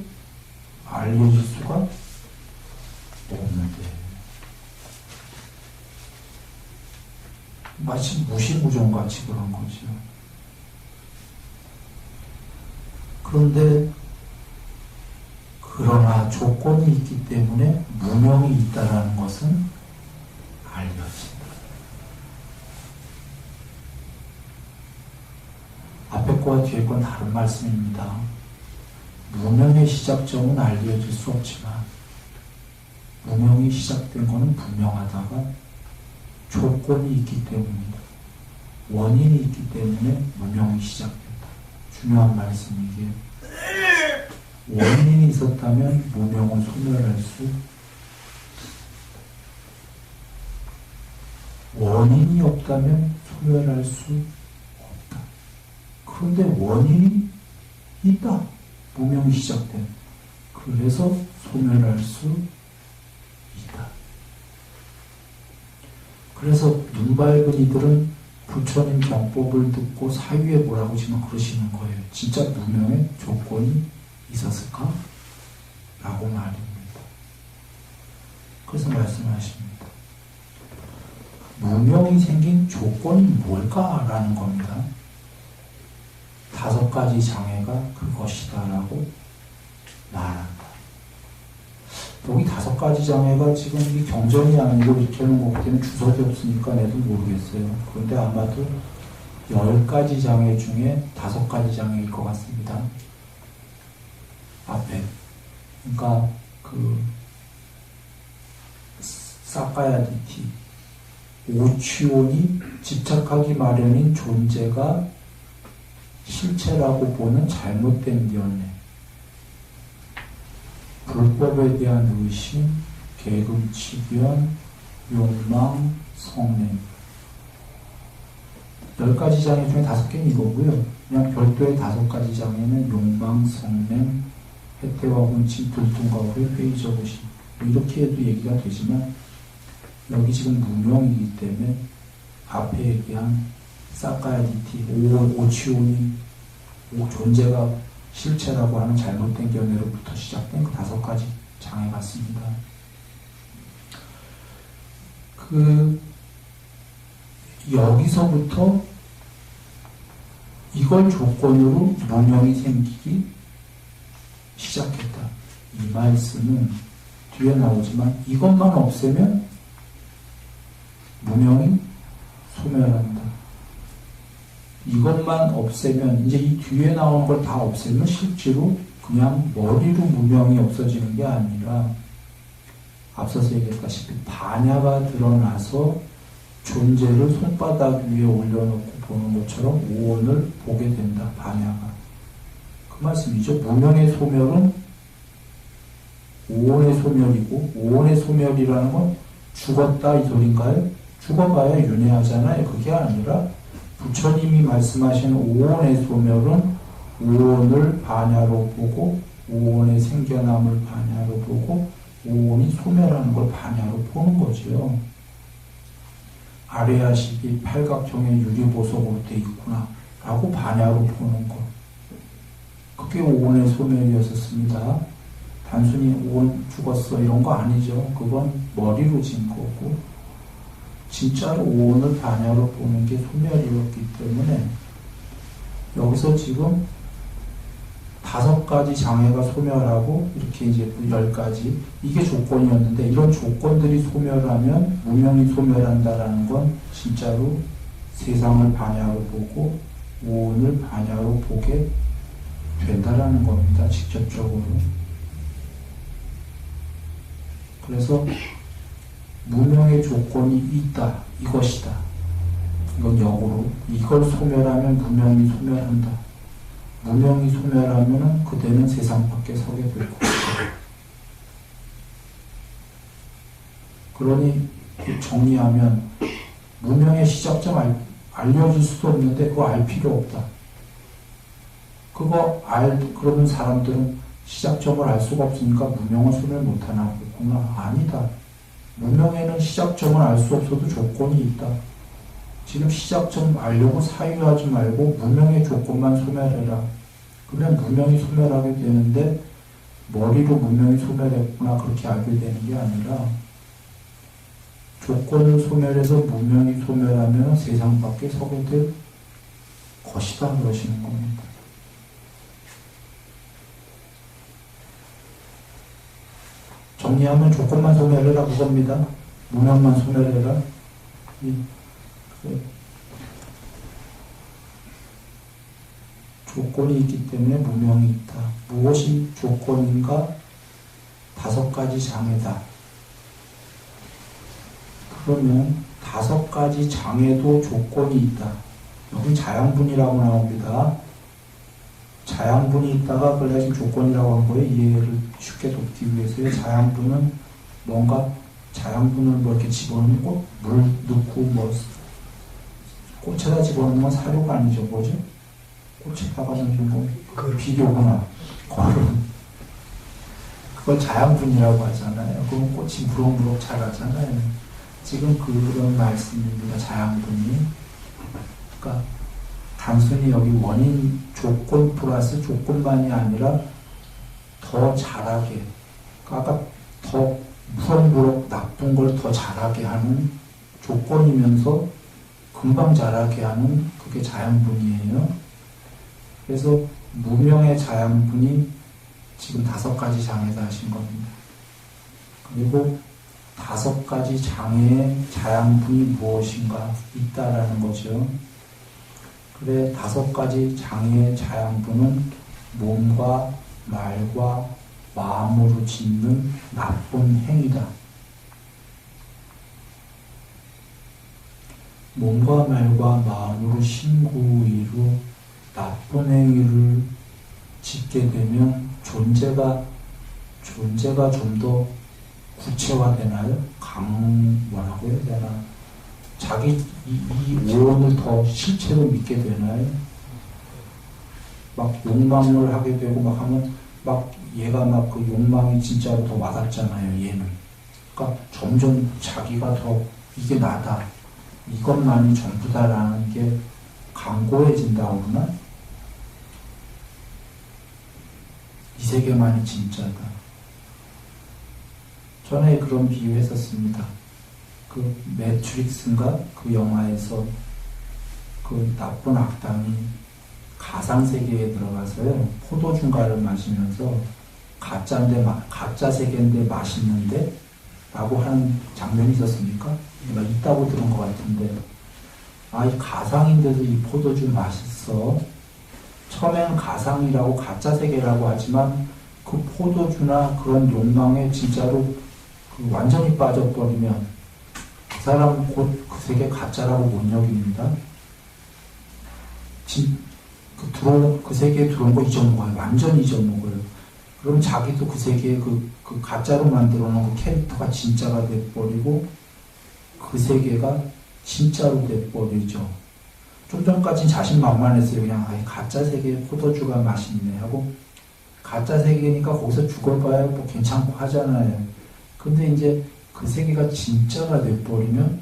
알려질 수가 없는데 마치 무시무정같이 그런 거죠. 그런데 그러나 조건이 있기 때문에 무명이 있다는 것은 알려진다. 앞에 거와 뒤에 건 다른 말씀입니다. 무명의 시작점은 알려질 수 없지만 무명이 시작된 것은 분명하다가 조건이 있기 때문이다. 원인이 있기 때문에 무명이 시작됐다. 중요한 말씀이기에 원인이 있었다면 무명을 소멸할 수, 원인이 없다면 소멸할 수 없다. 그런데 원인이 있다. 무명이 시작된. 그래서 소멸할 수 있다. 그래서 눈 밝은 이들은 부처님 정법을 듣고 사유에 뭐라고 지금 그러시는 거예요. 진짜 무명의 조건이 있었을까? 라고 말입니다. 그래서 말씀하십니다. 무명이 생긴 조건이 뭘까? 라는 겁니다. 5가지 장애가 그것이다 라고 말한다. 여기 5가지 장애가 지금 이 경전이 아니고 이렇게 하는 것 때문에 주석이 없으니까 내도 모르겠어요. 그런데 아마도 10가지 장애 중에 5가지 장애일 것 같습니다. 앞에. 그러니까 사카야디티, 오취온이 집착하기 마련인 존재가 실체라고 보는 잘못된 견해, 불법에 대한 의심, 계급치변, 욕망, 성냄. 10가지 장애 중에 5개는 이거고요. 그냥 별도의 5가지 장애는 욕망, 성냄, 해태와 혼침, 불통과의 회의적 의심. 이렇게 해도 얘기가 되지만 여기 지금 무명이기 때문에 앞에 얘기한 사카야디티, 오치온이 존재가 실체라고 하는 잘못된 견해로부터 시작된 그 5가지 장애 같습니다. 여기서부터 이걸 조건으로 무명이 생기기 시작했다. 이 말씀은 뒤에 나오지만 이것만 없애면 무명이 소멸한다. 이것만 없애면 이제 이 뒤에 나오는 걸 다 없애면 실제로 그냥 머리로 무명이 없어지는 게 아니라 앞서서 얘기했다시피 반야가 드러나서 존재를 손바닥 위에 올려놓고 보는 것처럼 오온을 보게 된다. 반야가. 그 말씀이죠. 무명의 소멸은 오온의 소멸이고 오온의 소멸이라는 건 죽었다 이 소린가요? 죽어봐야 윤회하잖아요. 그게 아니라 부처님이 말씀하신 오온의 소멸은 오온을 반야로 보고 오온의 생겨남을 반야로 보고 오온이 소멸하는 걸 반야로 보는 거죠. 아래야식이 팔각형의 유리보석으로 돼 있구나 라고 반야로 보는 것. 그게 오온의 소멸이었었습니다. 단순히 오온 죽었어 이런 거 아니죠. 그건 머리로 진 거고 진짜로 오온을 반야로 보는 게 소멸이었기 때문에 여기서 지금 5가지 장애가 소멸하고 이렇게 이제 10가지 이게 조건이었는데 이런 조건들이 소멸하면 무명이 소멸한다라는 건 진짜로 세상을 반야로 보고 오온을 반야로 보게 된다라는 겁니다. 직접적으로. 그래서 무명의 조건이 있다. 이것이다. 이건 역으로 이걸 소멸하면 무명이 소멸한다. 무명이 소멸하면 그대는 세상 밖에 서게 될 것이다. 그러니 정리하면 무명의 시작점 알려줄 수도 없는데 그거 알 필요 없다. 그러면 사람들은 시작점을 알 수가 없으니까 무명을 소멸 못하나 보구나. 아니다. 무명에는 시작점을 알 수 없어도 조건이 있다. 지금 시작점 알려고 사유하지 말고 무명의 조건만 소멸해라. 그러면 무명이 소멸하게 되는데 머리로 무명이 소멸했구나 그렇게 알게 되는 게 아니라 조건을 소멸해서 무명이 소멸하면 세상 밖에 서게 될 것이다 그러시는 겁니다. 정리하면 조건만 소멸해라 그겁니다. 무명만 소멸해라. 조건이 있기 때문에 무명이 있다. 무엇이 조건인가? 5가지 장애다. 그러면 5가지 장애도 조건이 있다. 여기 자양분이라고 나옵니다. 자양분이 있다가 그걸 내가 지금 조건이라고 한 거예요. 이해를 쉽게 돕기 위해서요. 자양분은 뭔가 자양분을 뭐 이렇게 집어넣고 물 넣고 뭐 꽃에다 집어넣는 건 사료가 아니죠. 뭐죠? 꽃에다가 넣는 뭐 비료구나. 거름. 그걸 자양분이라고 하잖아요. 그럼 꽃이 무럭무럭 자라잖아요. 지금 그런 말씀입니다. 자양분이. 그러니까 단순히 여기 원인 조건 플러스 조건만이 아니라 더 잘하게, 아까 더 무럭무럭 나쁜 걸 더 잘하게 하는 조건이면서 금방 잘하게 하는 그게 자양분이에요. 그래서 무명의 자양분이 지금 5가지 장에다 하신 겁니다. 그리고 5가지 장애의 자양분이 무엇인가 있다라는 거죠. 그래 5가지 장애의 자양분은 몸과 말과 마음으로 짓는 나쁜 행위다. 몸과 말과 마음으로 신구의로 나쁜 행위를 짓게 되면 존재가 좀 더 구체화되나요? 뭐라고 해야 되나? 자기 이 오온을 더 실체로 믿게 되나요? 막 욕망을 하게 되고 막 하면 막 얘가 막 그 욕망이 진짜로 더 와닿잖아요, 얘는. 그러니까 점점 자기가 더 이게 나다. 이것만이 전부다라는 게 강고해진다고 그러나? 이 세계만이 진짜다. 전에 그런 비유 했었습니다. 그 매트릭스인가? 그 영화에서 그 나쁜 악당이 가상세계에 들어가서요, 포도주가를 마시면서 가짜 세계인데 맛있는데? 라고 하는 장면이 있었습니까? 내가 있다고 들은 것 같은데, 이 가상인데도 이 포도주 맛있어. 처음에는 가상이라고 가짜 세계라고 하지만 그 포도주나 그런 욕망에 진짜로 완전히 빠져버리면 그 사람은 곧 그 세계 가짜라고 못 여깁니다. 그 세계에 들어온 거 잊어먹어요. 완전히 잊어먹어요. 그럼 자기도 그 세계에 그 가짜로 만들어 놓은 그 캐릭터가 진짜가 돼버리고 그 세계가 진짜로 돼버리죠. 좀 전까지는 자신만만했어요. 그냥 가짜 세계에 포도주가 맛있네 하고, 가짜 세계니까 거기서 죽어봐야 뭐 괜찮고 하잖아요. 근데 이제 그 세계가 진짜가 돼버리면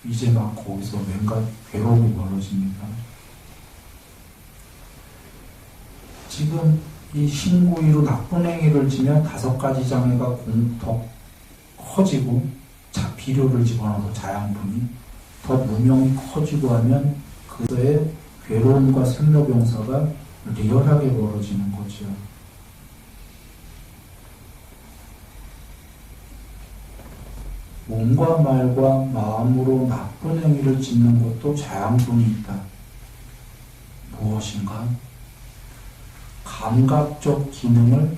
이제 막 거기서 뭔가 괴로움이 벌어집니다. 지금 이 신구의로 나쁜 행위를 지면 5가지 장애가 더 커지고, 비료를 집어넣어서 자양분이 더 무명이 커지고 하면 그의 괴로움과 생로병사가 리얼하게 벌어지는 거죠. 몸과 말과 마음으로 나쁜 행위를 짓는 것도 자양분이 있다. 무엇인가? 감각 기능을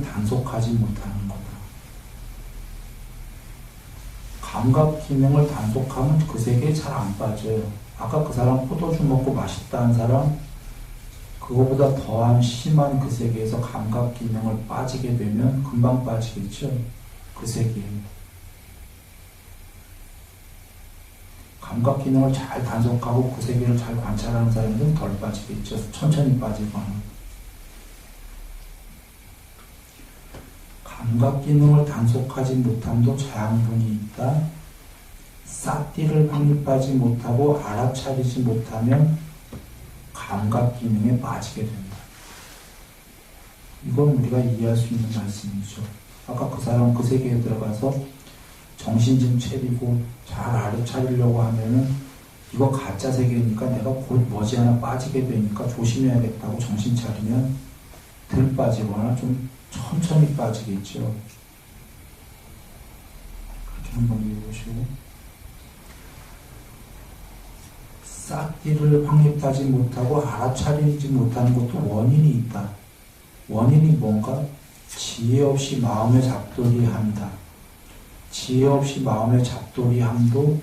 단속하지 못하는 거다. 감각 기능을 단속하면 그 세계에 잘 안 빠져요. 아까 그 사람 포도주 먹고 맛있다는 사람, 그거보다 더한 심한 그 세계에서 감각 기능을 빠지게 되면 금방 빠지겠죠. 그 세계에. 감각 기능을 잘 단속하고 그 세계를 잘 관찰하는 사람들은 덜 빠지겠죠. 천천히 빠지거나. 감각 기능을 단속하지 못함도 자양분이 있다. 사띠를 확립하지 못하고 알아차리지 못하면 감각 기능에 빠지게 된다. 이건 우리가 이해할 수 있는 말씀이죠. 아까 그 사람 그 세계에 들어가서 정신 좀 차리고 잘 알아차리려고 하면은 이거 가짜 세계니까 내가 곧 머지않아 빠지게 되니까 조심해야겠다고 정신 차리면 덜 빠지거나 좀 천천히 빠지겠죠. 그렇게 한번 읽어보시고, 싹디를 확립하지 못하고 알아차리지 못하는 것도 원인이 있다. 원인이 뭔가? 지혜 없이 마음의 잡돌이함이다. 지혜 없이 마음의 잡돌이함도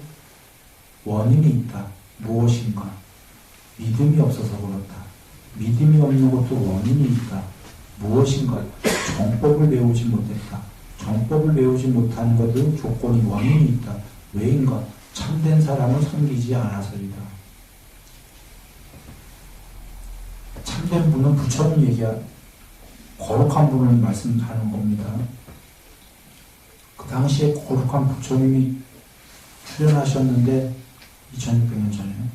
원인이 있다. 무엇인가? 믿음이 없어서 그렇다. 믿음이 없는 것도 원인이 있다. 무엇인가? 정법을 배우지 못했다. 정법을 배우지 못하는 것도 조건이 원인이 있다. 왜인가? 참된 사람을 섬기지 않아서이다. 참된 분은 부처님 거룩한 분을 말씀하는 겁니다. 그 당시에 거룩한 부처님이 출연하셨는데 2600년 전에요.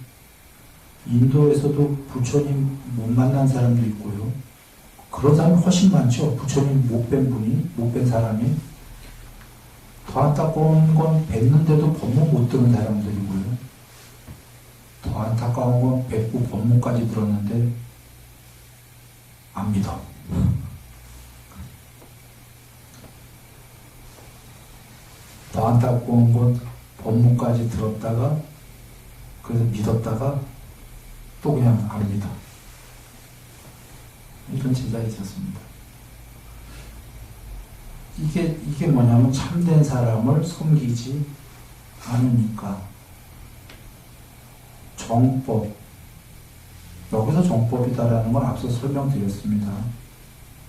인도에서도 부처님 못 만난 사람도 있고요. 그런 사람이 훨씬 많죠. 부처님 못 뵌 사람이. 더 안타까운 건 뵀는데도 법문 못 들은 사람들이고요. 더 안타까운 건 뵙고 법문까지 들었는데 안 믿어. 더 안타까운 건 법문까지 들었다가 그래서 믿었다가 또 그냥 안 믿어. 이런 제자가 있었습니다. 이게 뭐냐면 참된 사람을 섬기지 않으니까. 정법, 여기서 정법이다라는 건 앞서 설명드렸습니다.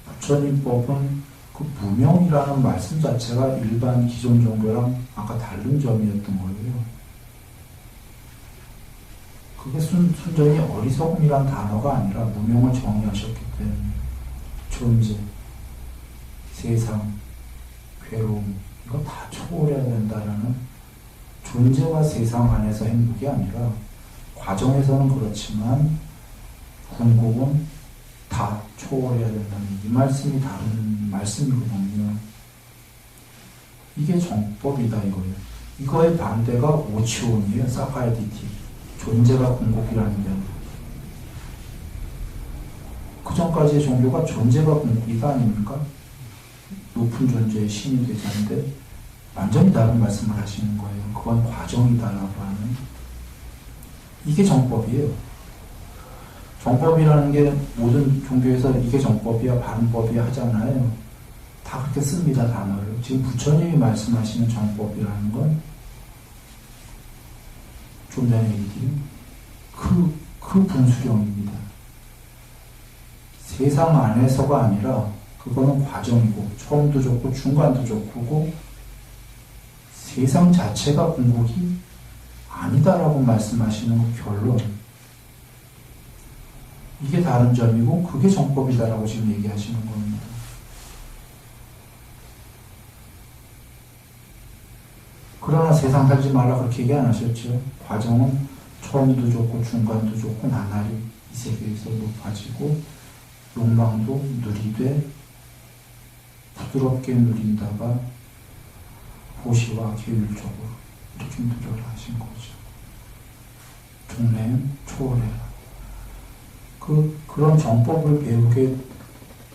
부처님법은 그 무명이라는 말씀 자체가 일반 기존 종교랑 아까 다른 점이었던 거예요. 그게 순전히 어리석음이란 단어가 아니라 무명을 정의하셨기 때문에 존재, 세상, 괴로움 이거 다 초월해야 된다라는, 존재와 세상 안에서 행복이 아니라 과정에서는 그렇지만 궁극은 다 초월해야 된다는 이 말씀이 다른 말씀이거든요. 이게 정법이다 이거예요. 이거의 반대가 오치온이에요. 사카이디티. 존재가 궁극이라는 게. 그 전까지의 종교가 존재가 궁극이가 아닙니까? 높은 존재의 신이 되자는데 완전히 다른 말씀을 하시는 거예요. 그건 과정이다라고 하는. 이게 정법이에요. 정법이라는 게 모든 종교에서 이게 정법이야, 바른법이야 하잖아요. 다 그렇게 씁니다, 단어를. 지금 부처님이 말씀하시는 정법이라는 건 좀 전에 얘기드린 그 분수령입니다. 세상 안에서가 아니라 그거는 과정이고, 처음도 좋고 중간도 좋고 세상 자체가 궁극이 아니다라고 말씀하시는 그 결론. 이게 다른 점이고 그게 정법이다라고 지금 얘기하시는 겁니다. 그러나 세상 살지 말라 그렇게 얘기 안 하셨죠. 과정은 처음도 좋고 중간도 좋고 나날이 이 세계에서 높아지고 욕망도 누리되 부드럽게 누린다가 보시와 계율적으로 이렇게 누려라 하신 거죠. 종래는 초월해라. 그런 정법을 배우게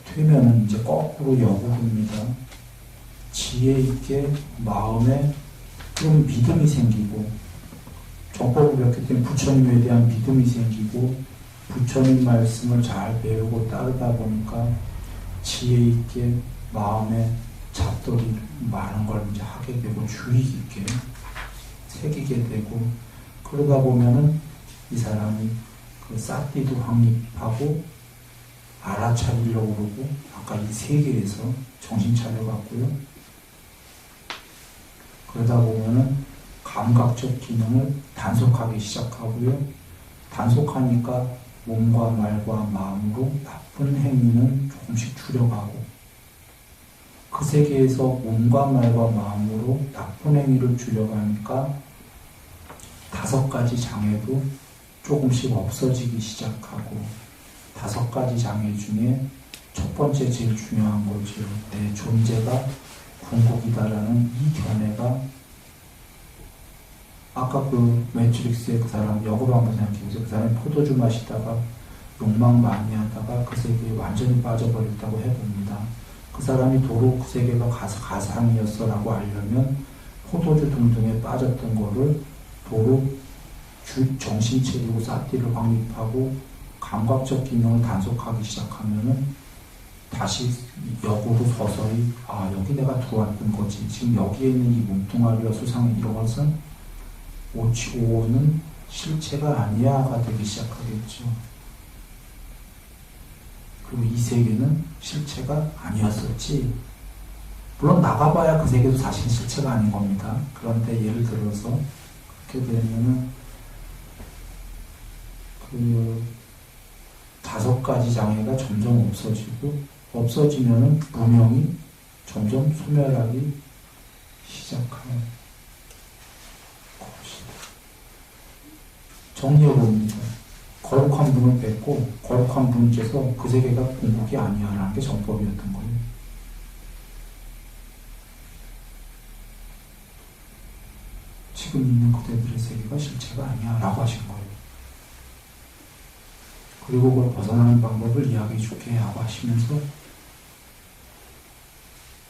되면은 이제 거꾸로 역으로입니다. 지혜 있게 마음에 좀 믿음이 생기고, 정법을 배웠기 때문에 부처님에 대한 믿음이 생기고, 부처님 말씀을 잘 배우고 따르다 보니까 지혜 있게 마음에 잡돌이 많은 걸 이제 하게 되고, 주의 깊게 새기게 되고, 그러다 보면은 이 사람이 그 사띠도 확립하고 알아차리려고 그러고, 아까 이 세계에서 정신 차려갖고요. 그러다 보면은 감각적 기능을 단속하기 시작하고요. 단속하니까 몸과 말과 마음으로 나쁜 행위는 조금씩 줄여가고, 그 세계에서 몸과 말과 마음으로 나쁜 행위를 줄여가니까 5가지 장애도 조금씩 없어지기 시작하고, 5가지 장애 중에 첫 번째 제일 중요한 거죠. 내 존재가 궁극이다라는 이 견해가, 아까 그 매트릭스의 그 사람 역으로 한번 생각해보세요. 그 사람이 포도주 마시다가 욕망 많이 하다가 그 세계에 완전히 빠져버렸다고 해봅니다. 그 사람이 도로 그 세계가 가상이었어 라고 알려면 포도주 등등에 빠졌던 거를 도로 정신 차리고 사띠를 확립하고 감각적 기능을 단속하기 시작하면은 다시 역으로 서서히, 여기 내가 들어왔던 거지, 지금 여기에 있는 이 몸뚱아리와 수상 이런 것은 오치오는 실체가 아니야가 되기 시작하겠죠. 그리고 이 세계는 실체가 아니었었지. 물론 나가봐야 그 세계도 사실 실체가 아닌 겁니다. 그런데 예를 들어서 그렇게 되면은 그 5가지 장애가 점점 없어지면은 무명이 점점 소멸하기 시작하는 것이다. 정리해봅니다. 거룩한 분을 뺐고 거룩한 분께서 그 세계가 궁극이 아니야라는 게 정법이었던 거예요. 지금 있는 그대들의 세계가 실체가 아니야 라고 하신 거예요. 그리고 그걸 벗어나는 방법을 이야기해 줄게 하고 하시면서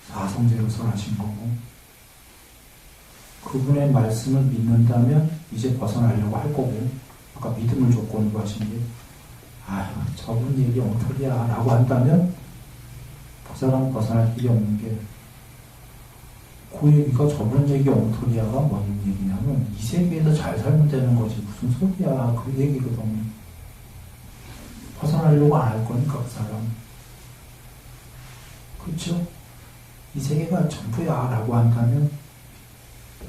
사성제로 설하신 거고, 그분의 말씀을 믿는다면 이제 벗어나려고 할 거고, 아까 믿음을 조건으로 하신 게 아유 저분 얘기 엉터리야 라고 한다면 그 사람은 벗어날 길이 없는 게, 그 얘기가 저분 얘기 엉터리야가 뭔 얘기냐면 이 세계에서 잘 살면 되는 거지 무슨 소리야 그 얘기거든요. 벗어나려고 안 할 거니까 그 사람. 그렇죠? 이 세계가 전부야 라고 한다면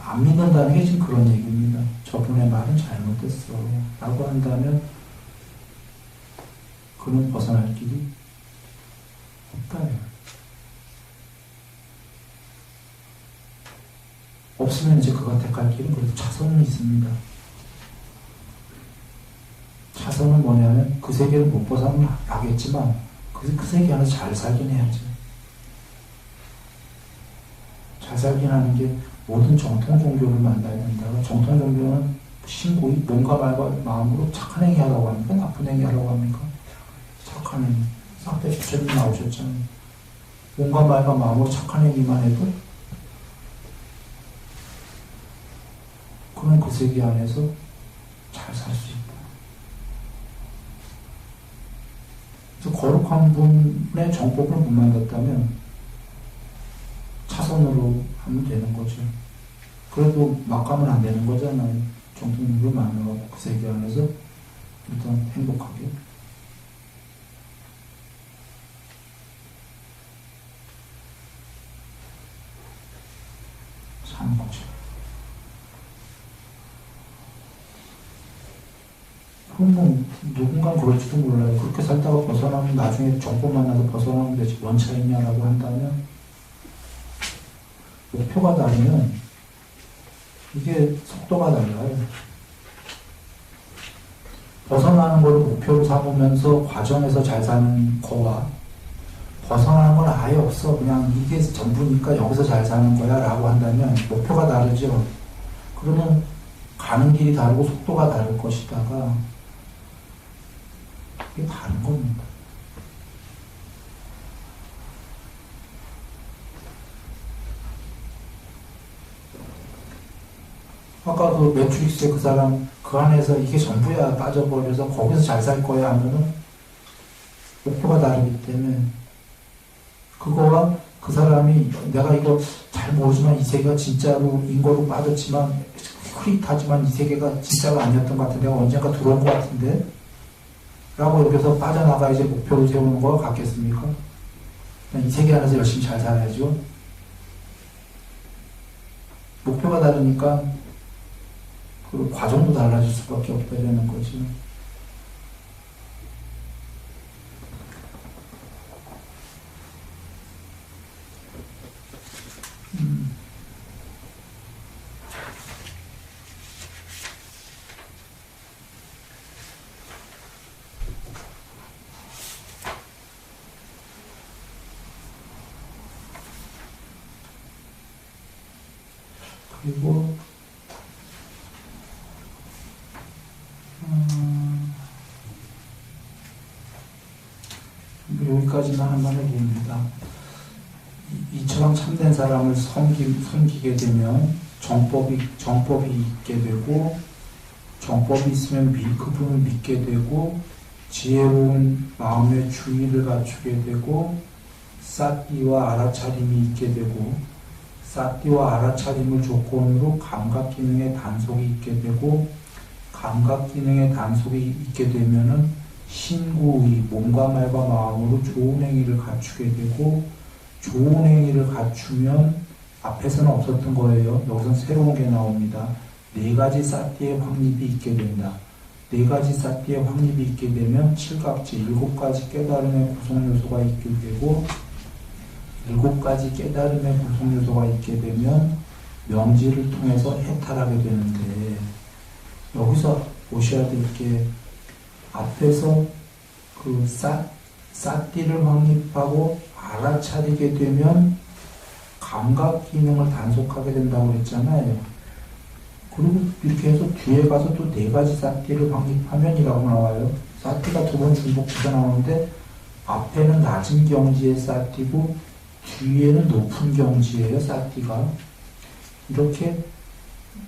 안 믿는다는 게 지금 그런 얘기입니다. 저분의 말은 잘못됐어 라고 한다면 그는 벗어날 길이 없다요. 없으면 이제 그가 택할 길은 그래도 차선은 있습니다. 차선은 뭐냐면 그 세계를 못 벗어나면 하겠지만 그 세계 안에서 잘 살긴 해야지. 잘 살긴 하는 게 모든 정통 종교를 만나야 된다. 정통 종교는 신고이 몸과 말과 마음으로 착한 행위 하라고 합니까? 나쁜 행위 하라고 합니까? 착한 행위. 쌍배 주체님 나오셨잖아요. 몸과 말과 마음으로 착한 행위만 해도 그는 그 세계 안에서 잘 살 수 있다. 그래서 거룩한 분의 정법을 못 만났다면 차선으로 하면 되는 거죠. 그래도 막 가면 안 되는 거잖아요. 정통님을 만나고 그 세계 안에서 일단 행복하게. 사는 거죠. 그럼 뭐 누군가 그럴지도 몰라요. 그렇게 살다가 벗어나면 나중에 정법 만나서 벗어나면 되지 뭔 차이냐라고 한다면, 목표가 다르면 이게 속도가 달라요. 벗어나는 걸 목표로 삼으면서 과정에서 잘 사는 거와 벗어나는 건 아예 없어 그냥 이게 전부니까 여기서 잘 사는 거야 라고 한다면 목표가 다르죠. 그러면 가는 길이 다르고 속도가 다를 것이다가 이게 다른 겁니다. 아까 그 매트릭스의 그 사람 그 안에서 이게 전부야 빠져버려서 거기서 잘 살 거야 하면은 목표가 다르기 때문에 그거와 그 사람이 내가 이거 잘 모르지만 이 세계가 진짜로 인거로 빠졌지만 흐릿하지만 이 세계가 진짜가 아니었던 것 같은데 내가 언젠가 들어온 것 같은데 라고 여기서 빠져나가야지 목표를 세우는 거와 같겠습니까? 이 세계 안에서 열심히 잘 살아야죠. 목표가 다르니까 그 과정도 달라질 수밖에 없다는 거죠. 그리고 여기까지만 한번 해봅니다. 이처럼 참된 사람을 섬기게 되면 정법이 있게 되고, 정법이 있으면 그분을 믿게 되고, 지혜로운 마음의 주의를 갖추게 되고, 사띠와 알아차림이 있게 되고, 사띠와 알아차림을 조건으로 감각기능의 단속이 있게 되고, 감각기능의 단속이 있게 되면은 신구의 몸과 말과 마음으로 좋은 행위를 갖추게 되고, 좋은 행위를 갖추면 앞에서는 없었던 거예요. 여기서 새로운 게 나옵니다. 4가지 사띠의 확립이 있게 된다. 4가지 사띠의 확립이 있게 되면 칠각지 7가지 깨달음의 구성요소가 있게 되고, 7가지 깨달음의 구성요소가 있게 되면 명지를 통해서 해탈하게 되는데, 여기서 보셔야 될 게 앞에서 그 사띠를 확립하고 알아차리게 되면 감각 기능을 단속하게 된다고 그랬잖아요. 그리고 이렇게 해서 뒤에 가서 또 네 가지 사띠를 확립하면이라고 나와요. 사띠가 두 번 중복해서 나오는데 앞에는 낮은 경지의 사띠고 뒤에는 높은 경지예요. 사띠가. 이렇게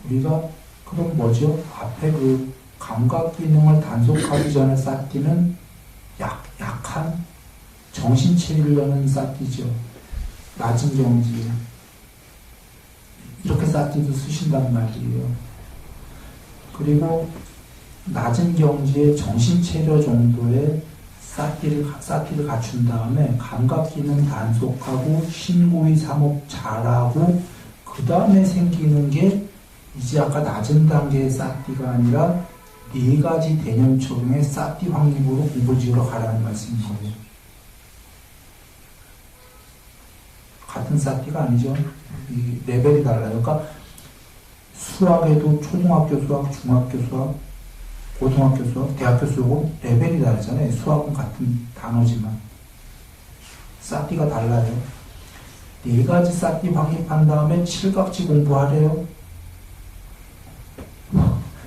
우리가 그럼 뭐죠? 앞에 그 감각 기능을 단속하기 전에 사띠는 약한 정신 차리려는 사띠죠. 낮은 경지에. 이렇게 사띠도 쓰신단 말이에요. 그리고 낮은 경지에 정신 차려 정도의 사띠를 갖춘 다음에 감각 기능 단속하고 신고의 삼업 잘하고 그 다음에 생기는 게 이제 아까 낮은 단계의 사띠가 아니라 네 가지 대념 초롱의 사띠 확립으로 공부지으러 가라는 말씀인 거예요. 같은 사띠가 아니죠. 이 레벨이 달라요. 그러니까 수학에도 초등학교 수학, 중학교 수학, 고등학교 수학, 대학교 수학은 레벨이 다르잖아요. 수학은 같은 단어지만 사띠가 달라요. 네 가지 사띠 확립한 다음에 칠각지 공부하래요.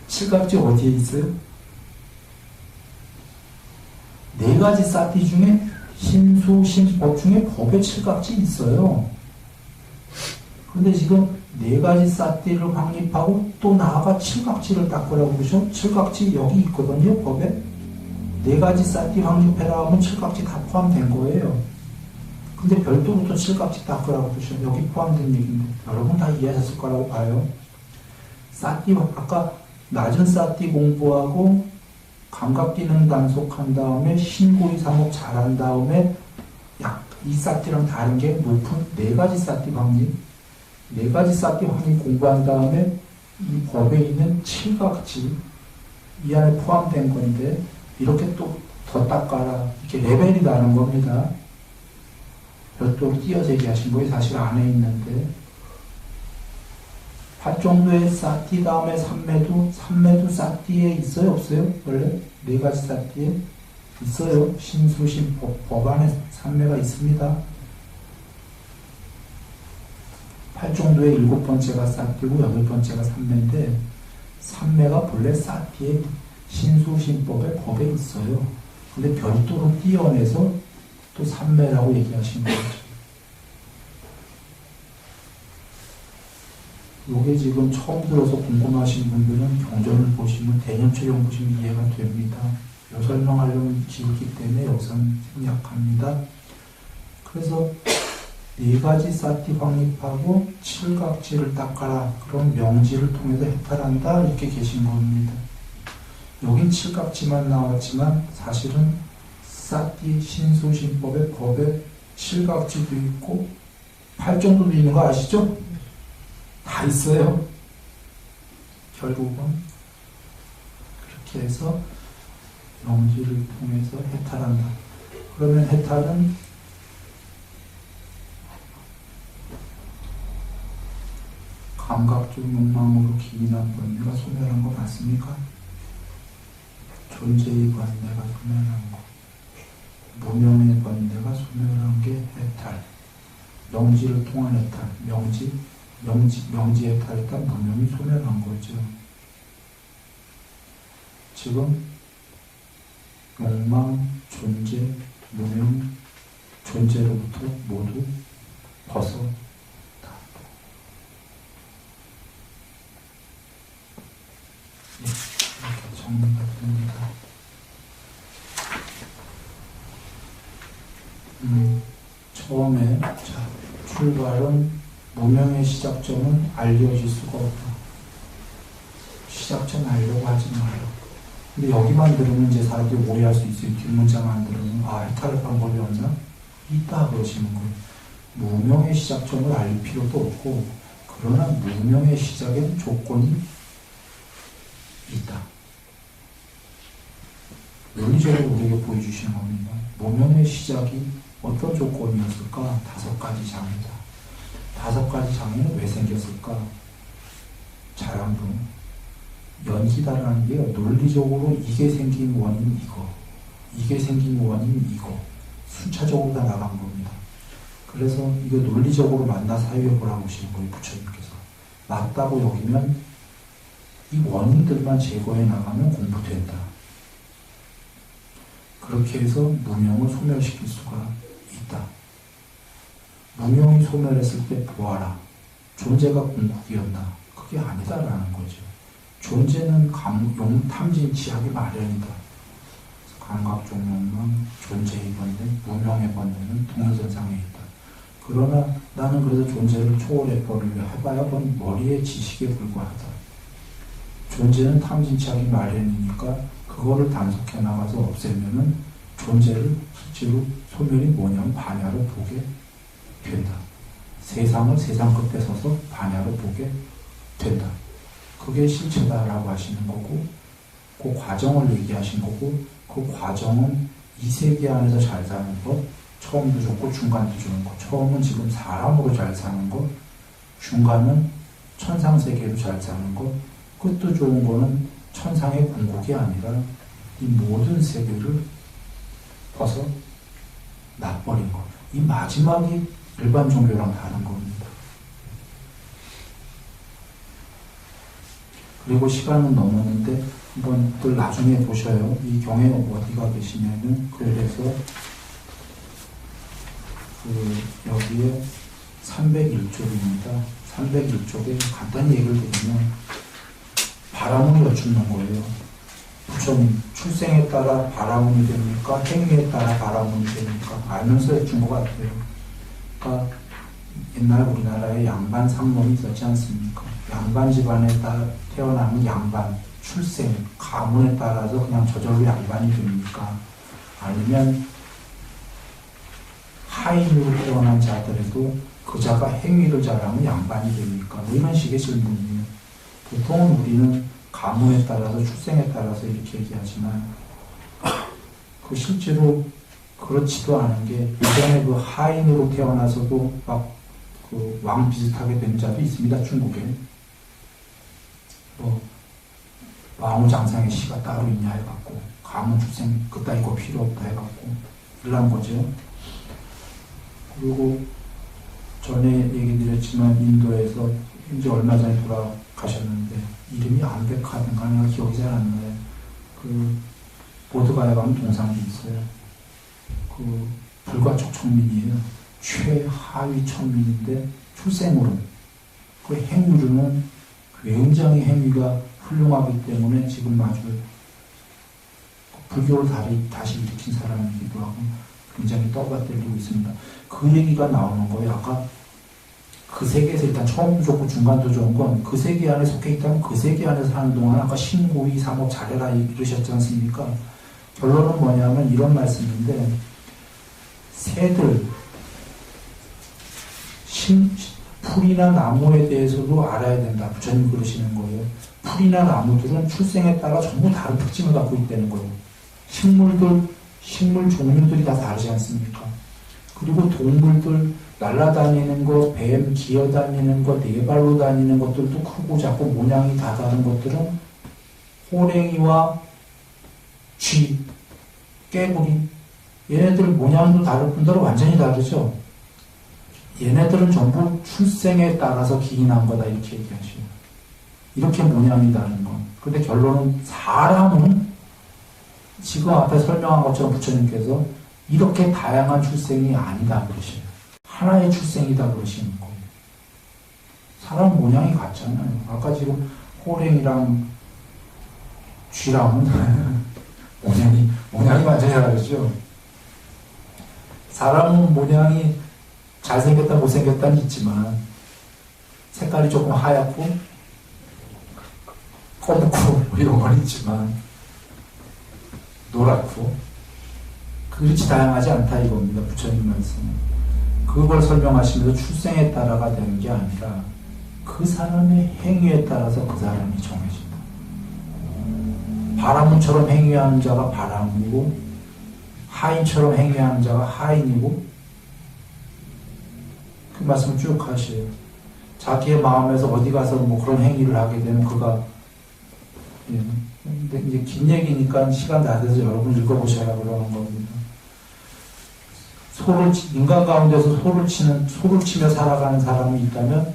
칠각지 어디에 있어요? 네 가지 사띠 중에 신수, 신법 중에 법에 칠각지 있어요. 근데 지금 네 가지 사띠를 확립하고 또 나아가 칠각지를 닦으라고 그러죠. 칠각지 여기 있거든요. 법에. 네 가지 사띠 확립해라 하면 칠각지 다 포함된 거예요. 근데 별도로 또 칠각지 닦으라고 그러죠. 여기 포함된 얘기인데 여러분 다 이해하셨을 거라고 봐요. 사띠 아까 낮은 사띠 공부하고 감각기능 단속한 다음에 신고의 삼업 잘한 다음에 이 사띠랑 다른 게 높은 네 가지 사띠 확립, 네 가지 사띠 확립 공부한 다음에 이 법에 있는 칠각지 이 안에 포함된 건데 이렇게 또 더 닦아라 이렇게 레벨이 나는 겁니다. 별도로 띄어재기 하신 거예요. 사실 안에 있는데 8정도의 사띠 다음에 삼매도 사띠에 있어요? 없어요? 원래 네 가지 사띠에 있어요. 신수, 신법, 법 안에 삼매가 있습니다. 8정도의 7번째가 사띠고 8번째가 삼매인데 삼매가 본래 사띠에 신수, 신법의 법에 있어요. 근데 별도로 띄어내서 또 삼매라고 얘기하신 거죠. 요게 지금 처음 들어서 궁금하신 분들은 경전을 보시면 대념체형 보시면 이해가 됩니다. 요 설명하려면 길기 때문에 여기서는 생략합니다. 그래서 네 가지 사띠 확립하고 칠각지를 닦아라. 그럼 명지를 통해서 해탈한다. 이렇게 계신 겁니다. 여긴 칠각지만 나왔지만 사실은 사띠 신수신법의 법에 칠각지도 있고 8정도도 있는 거 아시죠? 다 있어요. 결국은 그렇게 해서 명지를 통해서 해탈한다. 그러면 해탈은 감각적 욕망으로 기인한 번뇌가 소멸한 거 맞습니까? 존재의 번뇌가 소멸한 거, 무명의 번뇌가 소멸한 게 해탈. 명지를 통한 해탈, 명지 해탈했다 무명이 소멸한 거죠. 지금 욕망, 존재, 무명, 존재로부터 모두 벗어났다. 이렇게 정리가 됩니다. 처음에 출발은 무명의 시작점은 알려질 수가 없다. 시작점 알려고 하지 마라. 근데 여기만 들으면 이제 사람들이 오해할 수 있어요. 뒷문장만 들으면 해탈할 방법이 없나? 있다 그러시는 거예요. 무명의 시작점을 알릴 필요도 없고 그러나 무명의 시작엔 조건이 있다. 논리적으로 우리에게 보여주시는 겁니다. 무명의 시작이 어떤 조건이었을까? 5가지 장애다. 5가지 장애는 왜 생겼을까? 자양분, 연기다라는 게요, 논리적으로 이게 생긴 원인 이거, 이게 생긴 원인 이거, 순차적으로 다 나간 겁니다. 그래서 이거 논리적으로 만나 사유해보라고 하시는 거예요, 부처님께서. 맞다고 여기면 이 원인들만 제거해 나가면 공부된다. 그렇게 해서 무명을 소멸시킬 수가 있다. 무명이 소멸했을 때 보아라. 존재가 궁극이었나? 그게 아니다라는 거죠. 존재는 탐진치하기 마련이다. 감각적 욕망, 존재의 번뇌, 무명의 번뇌는 동일선상에 있다. 그러나 나는 그래서 존재를 초월해버리려 해봐야 머리의 지식에 불과하다. 존재는 탐진치하기 마련이니까 그거를 단속해 나가서 없애면은 존재를 실제로 소멸이 뭐냐면 반야로 보게 된다. 세상을 세상 끝에 서서 반야로 보게 된다. 그게 실체다라고 하시는 거고, 그 과정을 얘기하신 거고, 그 과정은 이 세계 안에서 잘 사는 것, 처음도 좋고 중간도 좋은 것. 처음은 지금 사람으로 잘 사는 것, 중간은 천상세계로 잘 사는 것, 끝도 좋은 거는 천상의 궁극이 아니라 이 모든 세계를 벗어 놔버린 것. 이 마지막이 일반 종교랑 다른 겁니다. 그리고 시간은 넘었는데 한번 또 나중에 보셔요. 이 경에 어디가 계시냐면, 그래서 여기에 301쪽입니다. 301쪽에 간단히 얘기를 드리면 바라문이 여쭙는 거예요. 부처님, 출생에 따라 바라문이 됩니까? 행위에 따라 바라문이 됩니까? 알면서 여쭌 것 같아요. 그러니까 옛날 우리나라에 양반 상론이 있었지 않습니까? 양반 집안에 태어나면 양반, 출생, 가문에 따라서 그냥 저절로 양반이 됩니까? 아니면 하인으로 태어난 자들에도 그 자가 행위를 잘하면 양반이 됩니까? 뭐 이런 식의 질문이에요. 보통은 우리는 가문에 따라서, 출생에 따라서 이렇게 얘기하지만, 그 실제로 그렇지도 않은 게, 예전에 그 하인으로 태어나서도 막 그 왕 비슷하게 된 자도 있습니다, 중국에. 뭐, 왕후장상의 시가 따로 있냐 해갖고, 가문 출생 그따위 거 필요 없다 해갖고, 이런 거죠. 그리고 전에 얘기 드렸지만, 인도에서 이제 얼마 전에 돌아가셨는데, 이름이 암백하든가 내가 기억이 잘 안 나요. 그, 보드가에 가면 동상이 있어요. 그, 불가촉 천민이에요. 최하위 천민인데, 출생으로. 그 행위로는 굉장히 행위가 훌륭하기 때문에 지금 아주 불교를 다시 일으킨 사람이기도 하고 굉장히 떠받들리고 있습니다. 그 얘기가 나오는 거예요. 아까 그 세계에서 일단 처음도 좋고 중간도 좋은 건 그 세계 안에 속해 있다면 그 세계 안에서 사는 동안 아까 신고의 상업 잘해라 이러셨지 않습니까? 결론은 뭐냐면 이런 말씀인데, 새들, 풀이나 나무에 대해서도 알아야 된다. 부처님 그러시는 거예요. 풀이나 나무들은 출생에 따라 전부 다른 특징을 갖고 있다는 거예요. 식물 종류들이 다 다르지 않습니까? 그리고 동물들, 날아다니는 것, 뱀, 기어다니는 것, 네 발로 다니는 것들도 크고 작고 모양이 다 다른 것들은 호랭이와 쥐, 깨구리, 얘네들 모양도 다를 뿐더러 완전히 다르죠. 얘네들은 전부 출생에 따라서 기인한 거다 이렇게 얘기하시요. 이렇게 모양이 다른 거. 그런데 결론은 사람은 지금 앞에 설명한 것처럼 부처님께서 이렇게 다양한 출생이 아니다 그러시요. 하나의 출생이다 그러시는 거예요. 사람 모양이 같잖아요. 아까 지금 호랭이랑 쥐랑은 모양이 완전히 다르죠. 사람은 모양이 잘생겼다 못생겼다는 있지만 색깔이 조금 하얗고 검고 이런 건 있지만 노랗고 그렇지 다양하지 않다 이겁니다. 부처님 말씀은. 그걸 설명하시면서 출생에 따라가 되는 게 아니라 그 사람의 행위에 따라서 그 사람이 정해진다. 바라문처럼 행위하는 자가 바라문이고 하인처럼 행위하는 자가 하인이고, 그 말씀을 쭉 하셔요. 자기의 마음에서 어디 가서 뭐 그런 행위를 하게 되면 그가 예. 근데 이제 긴 얘기니까 시간 다 돼서 여러분 읽어보셔야 그러는 겁니다. 인간 가운데서 소를 치며 살아가는 사람이 있다면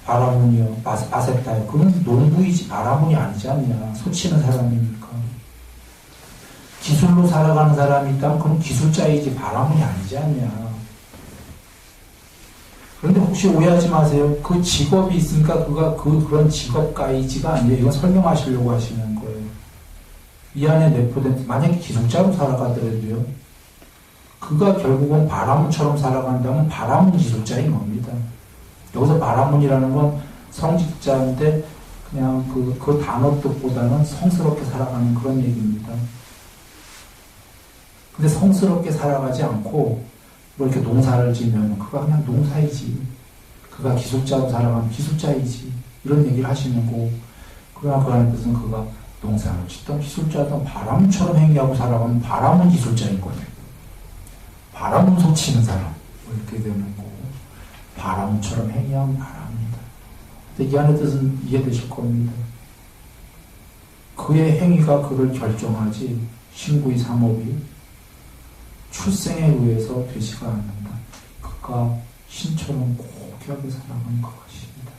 바라문이요, 마세타요. 그건 농부이지 바라문이 아니지 않냐. 소 치는 사람이니까. 기술로 살아가는 사람이 있다면 그건 기술자이지 바라문이 아니지 않냐. 그런데 혹시 오해하지 마세요. 그 직업이 있으니까 그런 직업가이지가 아니에요. 이건 설명하시려고 하시는 거예요. 이 안에 내포된, 만약에 기술자로 살아가더라도요, 그가 결국은 바라문처럼 살아간다면 바라문 기술자인 겁니다. 여기서 바라문이라는 건 성직자인데, 그냥 그 단어 뜻보다는 성스럽게 살아가는 그런 얘기입니다. 근데 성스럽게 살아가지 않고, 뭐 이렇게 농사를 지면 그가 그냥 농사이지. 그가 기술자로 살아가면 기술자이지. 이런 얘기를 하시는 거고, 그러나 그 안에 뜻은 그가 농사를 짓던 기술자든 바람처럼 행위하고 살아가면 바람은 기술자인 거예요. 바람은 소치는 사람. 뭐 이렇게 되는 거고, 바람처럼 행위하면 바람입니다. 근데 이 안에 뜻은 이해되실 겁니다. 그의 행위가 그를 결정하지, 신구의 삼업이 출생에 의해서 되지가 않는다. 그가 신처럼 고귀하게 살아가는 것입니다.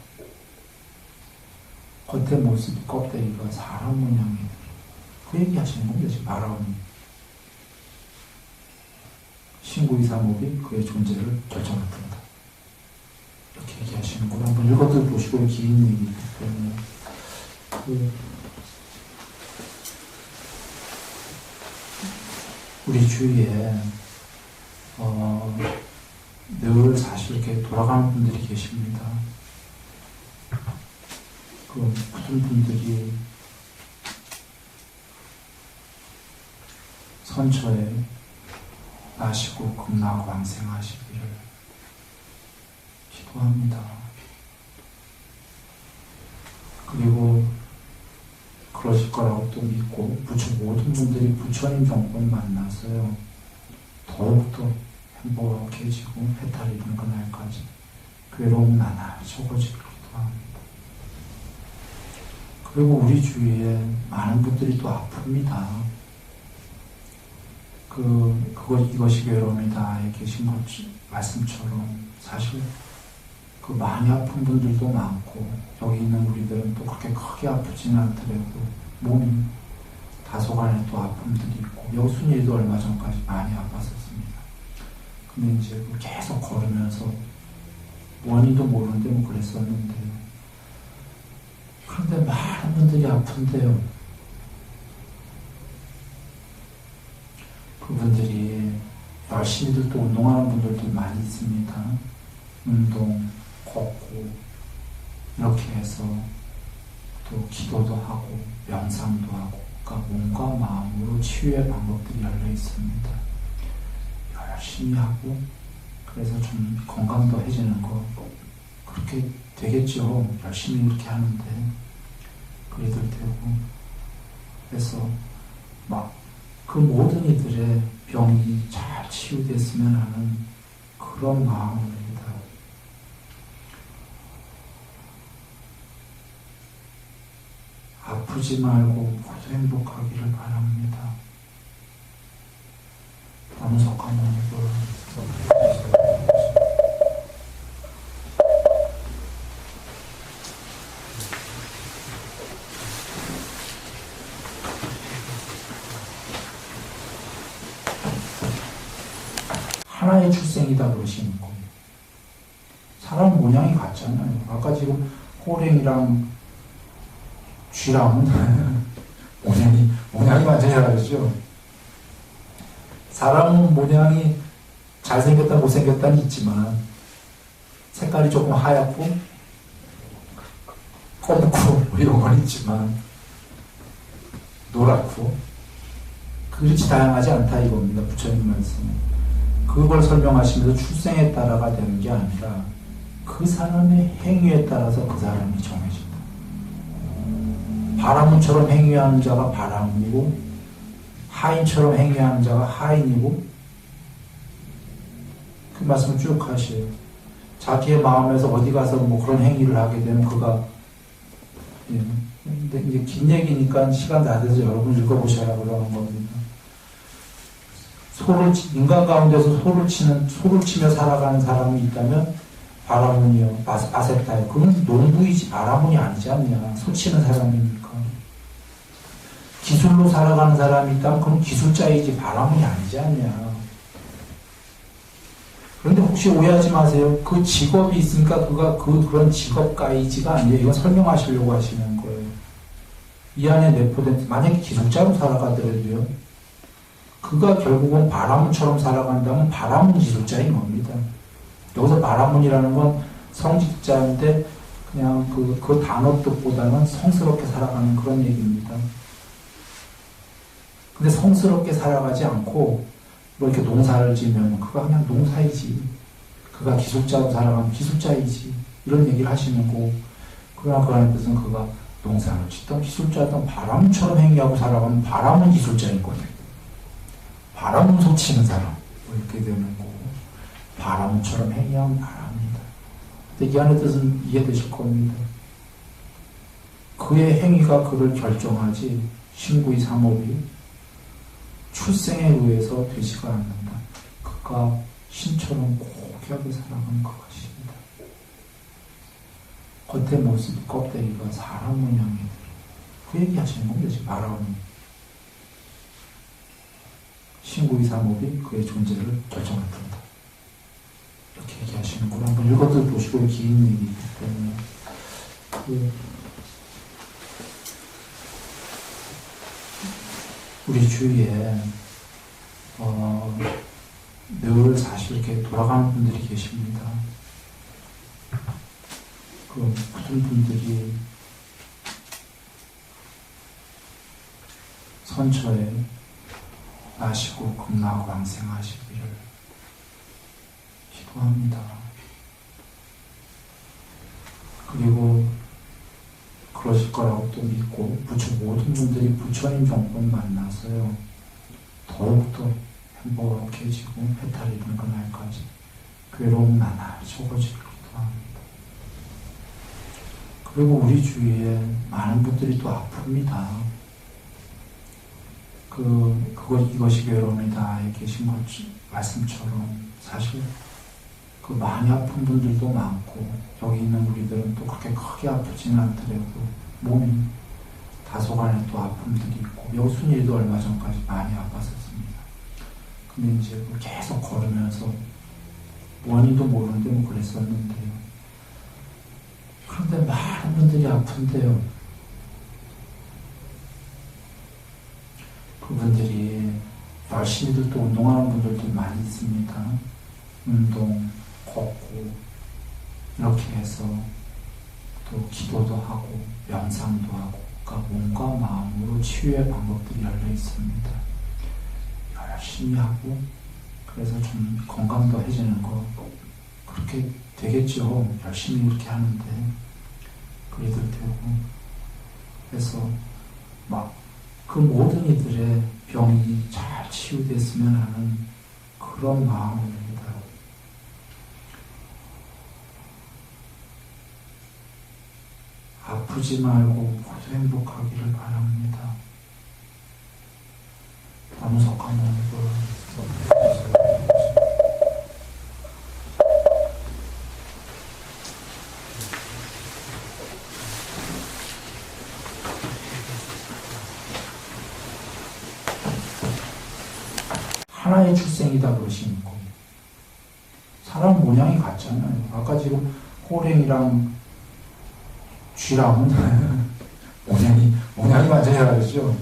겉의 모습이 껍데기가 사람 모양이에요. 그 얘기 하시는 겁니다. 지금 바라오니. 신구의 삼업이 그의 존재를 결정한다. 이렇게 얘기하시는 걸 한번 읽어도 보시고, 긴 얘기이기 때문에. 우리 주위에 늘 사실 이렇게 돌아가는 분들이 계십니다. 무슨 분들이 선처에 나시고 극락왕생하시기를 기도합니다. 그리고 그러실 거라고 또 믿고, 모든 분들이 부처님 정권 만나서요, 더욱더 행복해지고 해탈이는 그날까지 괴로움은 하나 적어지기를 기도합니다. 그리고 우리 주위에 많은 분들이 또 아픕니다. 이것이 괴로움이다에 계신 것 말씀처럼 사실 많이 아픈 분들도 많고, 여기 있는 우리들은 또 그렇게 크게 아프지는 않더라도 몸이 다소간에 또 아픔들이 있고, 여순이도 얼마 전까지 많이 아팠었습니다. 근데 이제 계속 걸으면서 원인도 모르는데 뭐 그랬었는데, 그런데 많은 분들이 아픈데요, 그분들이 열심히들 또 운동하는 분들도 많이 있습니다. 운동, 걷고, 이렇게 해서 또 기도도 하고 명상도 하고, 그러니까 몸과 마음으로 치유의 방법들이 열려 있습니다. 열심히 하고, 그래서 좀 건강도 해지는 거 그렇게 되겠죠. 열심히 이렇게 하는데 그래도 되고, 그래서 막 그 모든 이들의 병이 잘 치유됐으면 하는 그런 마음입니다. 아프지 말고 모두 행복하기를 바랍니다. 남석 한번 하나의 출생이다 그러시는 거예요. 사람 모양이 같잖아요. 아까 지금 호랭이랑 쥐랑은 모양이 완전히 다르죠. 사람은 모양이 잘생겼다 못생겼다는 있지만, 색깔이 조금 하얗고 검고 이런 건 있지만, 노랗고 그렇지 다양하지 않다 이겁니다. 부처님 말씀은. 그걸 설명하시면서 출생에 따라가 되는 게 아니라 그 사람의 행위에 따라서 그 사람이 정해진다. 바라문처럼 행위하는 자가 바라문이고, 하인처럼 행위하는 자가 하인이고, 그 말씀을 쭉 하셔요. 자기의 마음에서 어디 가서 뭐 그런 행위를 하게 되면 그가 근데 이제 긴 얘기니까 시간 다 돼서 여러분 읽어보셔야 그러는 겁니다. 인간 가운데서 소를 치며 살아가는 사람이 있다면 바라문이요, 아세타요. 그건 농부이지 바라문이 아니지 않냐. 소 치는 사람이니까. 기술로 살아가는 사람이 있다면 그건 기술자이지 바라문이 아니지 않냐. 그런데 혹시 오해하지 마세요. 그 직업이 있으니까 그런 직업가이지가 아니에요. 이건 설명하시려고 하시는 거예요. 이 안에 내포된, 만약에 기술자로 살아가더라도요, 그가 결국은 바라문처럼 살아간다면 바라문 기술자인 겁니다. 여기서 바라문이라는 건 성직자인데 그냥 그 단어 뜻보다는 성스럽게 살아가는 그런 얘기입니다. 근데 성스럽게 살아가지 않고 뭐 이렇게 농사를 지으면 그가 그냥 농사이지. 그가 기술자로 살아가면 기술자이지. 이런 얘기를 하시는 거고, 그러나 그 안에 뜻은 그가 농사를 짓던 기술자든 바람처럼 행위하고 살아가면 바람은 기술자인 거예요. 바람은 소치는 사람. 뭐 이렇게 되는 거고, 바람처럼 행위하면 바람입니다. 근데 이 안에 뜻은 이해되실 겁니다. 그의 행위가 그를 결정하지, 신구의 삼업이 출생에 의해서 되지가 않는다. 그가 신처럼 고귀하게 살아가는 것입니다. 겉의 모습, 껍데기가 사람 모양이 그 얘기 하시는 겁니다. 지금 바라오니. 신구의 삼업이 그의 존재를 결정한다. 이렇게 얘기하시는구나. 한번 읽어도 보시고 긴 얘기이기 때문에. 우리 주위에 늘 사실 이렇게 돌아가는 분들이 계십니다. 무슨 분들이 선처에 나시고 극락을 왕생하시기를 기도합니다. 그리고 그러실 거라고 또 믿고, 모든 분들이 부처님 정권 만나서요, 더욱더 행복해지고 해탈이 있는 그날까지 괴로움 나날이 적어지길 기도합니다. 그리고 우리 주위에 많은 분들이 또 아픕니다. 이것이 괴로움이다에 계신 것 말씀처럼 사실 많이 아픈 분들도 많고, 여기 있는 우리들은 또 그렇게 크게 아프지는 않더라도 몸이 다소간에 또 아픔들이 있고, 여순이도 얼마 전까지 많이 아팠었습니다. 근데 이제 계속 걸으면서 원인도 모르는데 뭐 그랬었는데요. 그런데 많은 분들이 아픈데요, 그분들이 열심히들 또 운동하는 분들도 많이 있습니다. 운동, 걷고, 이렇게 해서 또 기도도 하고 명상도 하고, 그러니까 몸과 마음으로 치유의 방법들이 열려 있습니다. 열심히 하고, 그래서 좀 건강도 해지는 거 그렇게 되겠죠. 열심히 이렇게 하는데 그래도 되고, 그래서 막 그 모든 이들의 병이 잘 치유됐으면 하는 그런 마음입니다. 아프지 말고 모두 행복하기를 바랍니다. 남석한 몸을 하나의 출생이다 그러시는 거예요. 사람 모양이 같잖아요. 아까 지금 호랭이랑 쥐랑은 모양이 완전히 다르죠.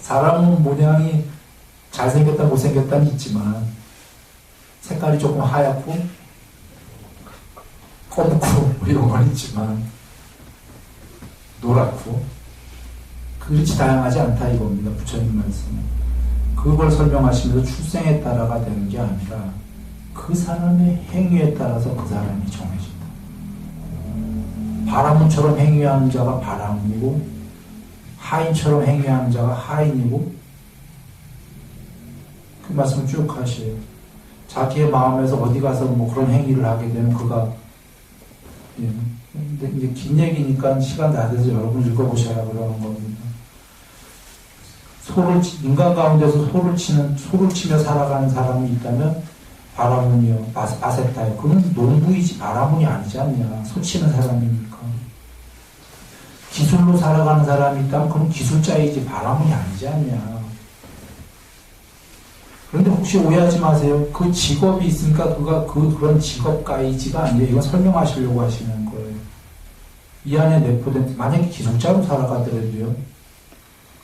사람은 모양이 잘생겼다 못생겼다는 있지만, 색깔이 조금 하얗고 검고 이런 건 있지만, 노랗고 그렇지 다양하지 않다 이겁니다. 부처님 말씀은. 그걸 설명하시면서 출생에 따라가 되는 게 아니라 그 사람의 행위에 따라서 그 사람이 정해진다. 바라문처럼 행위하는 자가 바라문이고, 하인처럼 행위하는 자가 하인이고, 그 말씀을 쭉 하셔요. 자기의 마음에서 어디 가서 뭐 그런 행위를 하게 되면 그가 예. 근데 이제 긴 얘기니까 시간 다 돼서 여러분 읽어보셔라 그러는 겁니다. 인간 가운데서 소를 치며 살아가는 사람이 있다면 바라문이요, 아세타요. 그건 농부이지 바라문이 아니지 않냐. 소 치는 사람이니까. 기술로 살아가는 사람이 있다면 그건 기술자이지 바라문이 아니지 않냐. 그런데 혹시 오해하지 마세요. 그 직업이 있으니까 그런 직업가이지가 아니에요. 이건 설명하시려고 하시는 거예요. 이 안에 내포된, 만약에 기술자로 살아가더라도요,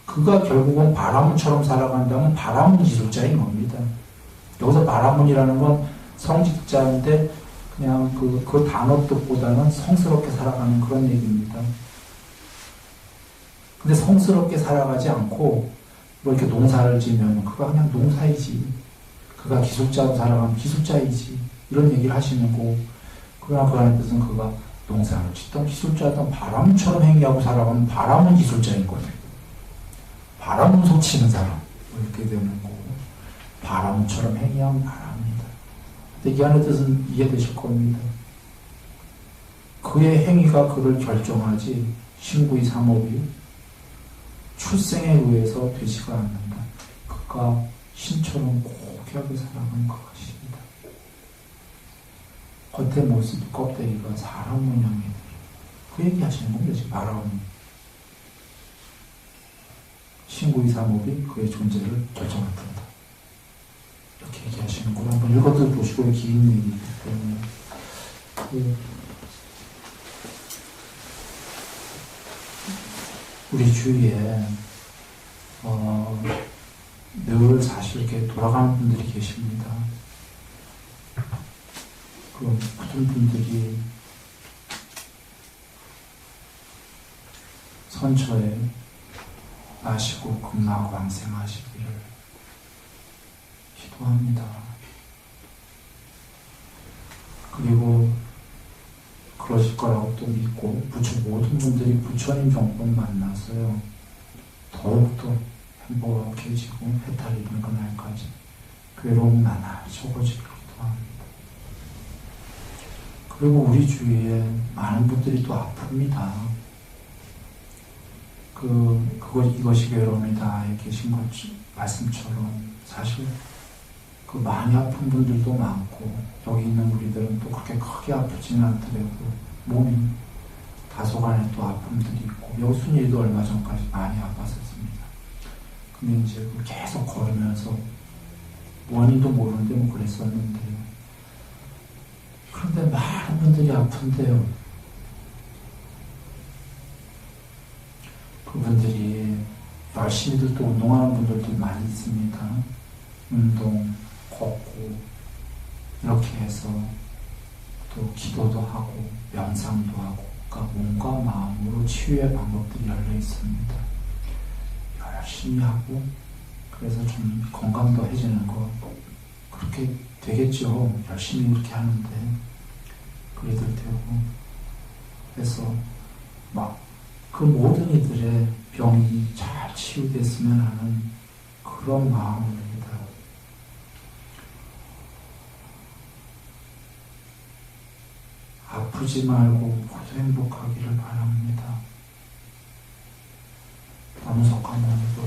그가 결국은 바라문처럼 살아간다면 바라문 기술자인 겁니다. 여기서 바라문이라는 건 성직자인데 그냥 그 단어 뜻보다는 성스럽게 살아가는 그런 얘기입니다. 근데 성스럽게 살아가지 않고 뭐 이렇게 농사를 지으면 그가 그냥 농사이지. 그가 기술자로 살아가면 기술자이지. 이런 얘기를 하시는 거고, 그러나 그 안에 뜻은 그가 농사를 짓던 기술자든 바람처럼 행위하고 살아가면 바람은 기술자인 거예요. 바람은 소치는 사람. 이렇게 되는 거고, 바람처럼 행위하면 바람입니다. 근데 이 안에 뜻은 이해되실 겁니다. 그의 행위가 그를 결정하지, 신구의 삼업이 출생에 의해서 되지가 않는다. 그가 신처럼 고귀하게 살아가는 것입니다. 겉의 모습, 껍데기가 사람 모양이 돼요. 그 얘기 하시는 겁니다. 지금 바라오는 신구의 삼업이 그의 존재를 결정한다. 이렇게 얘기하시는 거 한번 읽어도 보시고 긴 얘기이기 때문에 우리 주위에 늘 사실 이렇게 돌아가는 분들이 계십니다. 그 모든 분들이 선처에 나시고 극락왕생하시기를 기도합니다. 그리고 그러실 거라고 또 믿고 모든 분들이 부처님 정권 만나서요 더욱더 행복해지고 해탈이 있는 그날까지 괴로움 하나 적어지기를 기도합니다. 그리고 우리 주위에 많은 분들이 또 아픕니다. 이것이 괴로움이다에 계신 것 말씀처럼 사실 그 많이 아픈 분들도 많고 여기 있는 우리들은 또 그렇게 크게 아프지는 않더라도 몸이 다소간에 또 아픔들이 있고 여기 순이도 얼마 전까지 많이 아팠었습니다. 근데 이제 계속 걸으면서 원인도 모르는데 뭐 그랬었는데 그런데 많은 분들이 아픈데요. 그분들이 열심히들 또 운동하는 분들도 많이 있습니다. 운동, 걷고 이렇게 해서 또 기도도 하고 명상도 하고 그러니까 몸과 마음으로 치유의 방법들이 열려 있습니다. 열심히 하고 그래서 좀 건강도 해지는 거 그렇게 되겠죠. 열심히 그렇게 하는데 그래도 되고 그래서 막 그 모든 이들의 병이 잘 치유됐으면 하는 그런 마음입니다. 아프지 말고 모두 행복하기를 바랍니다. 남석한 몸도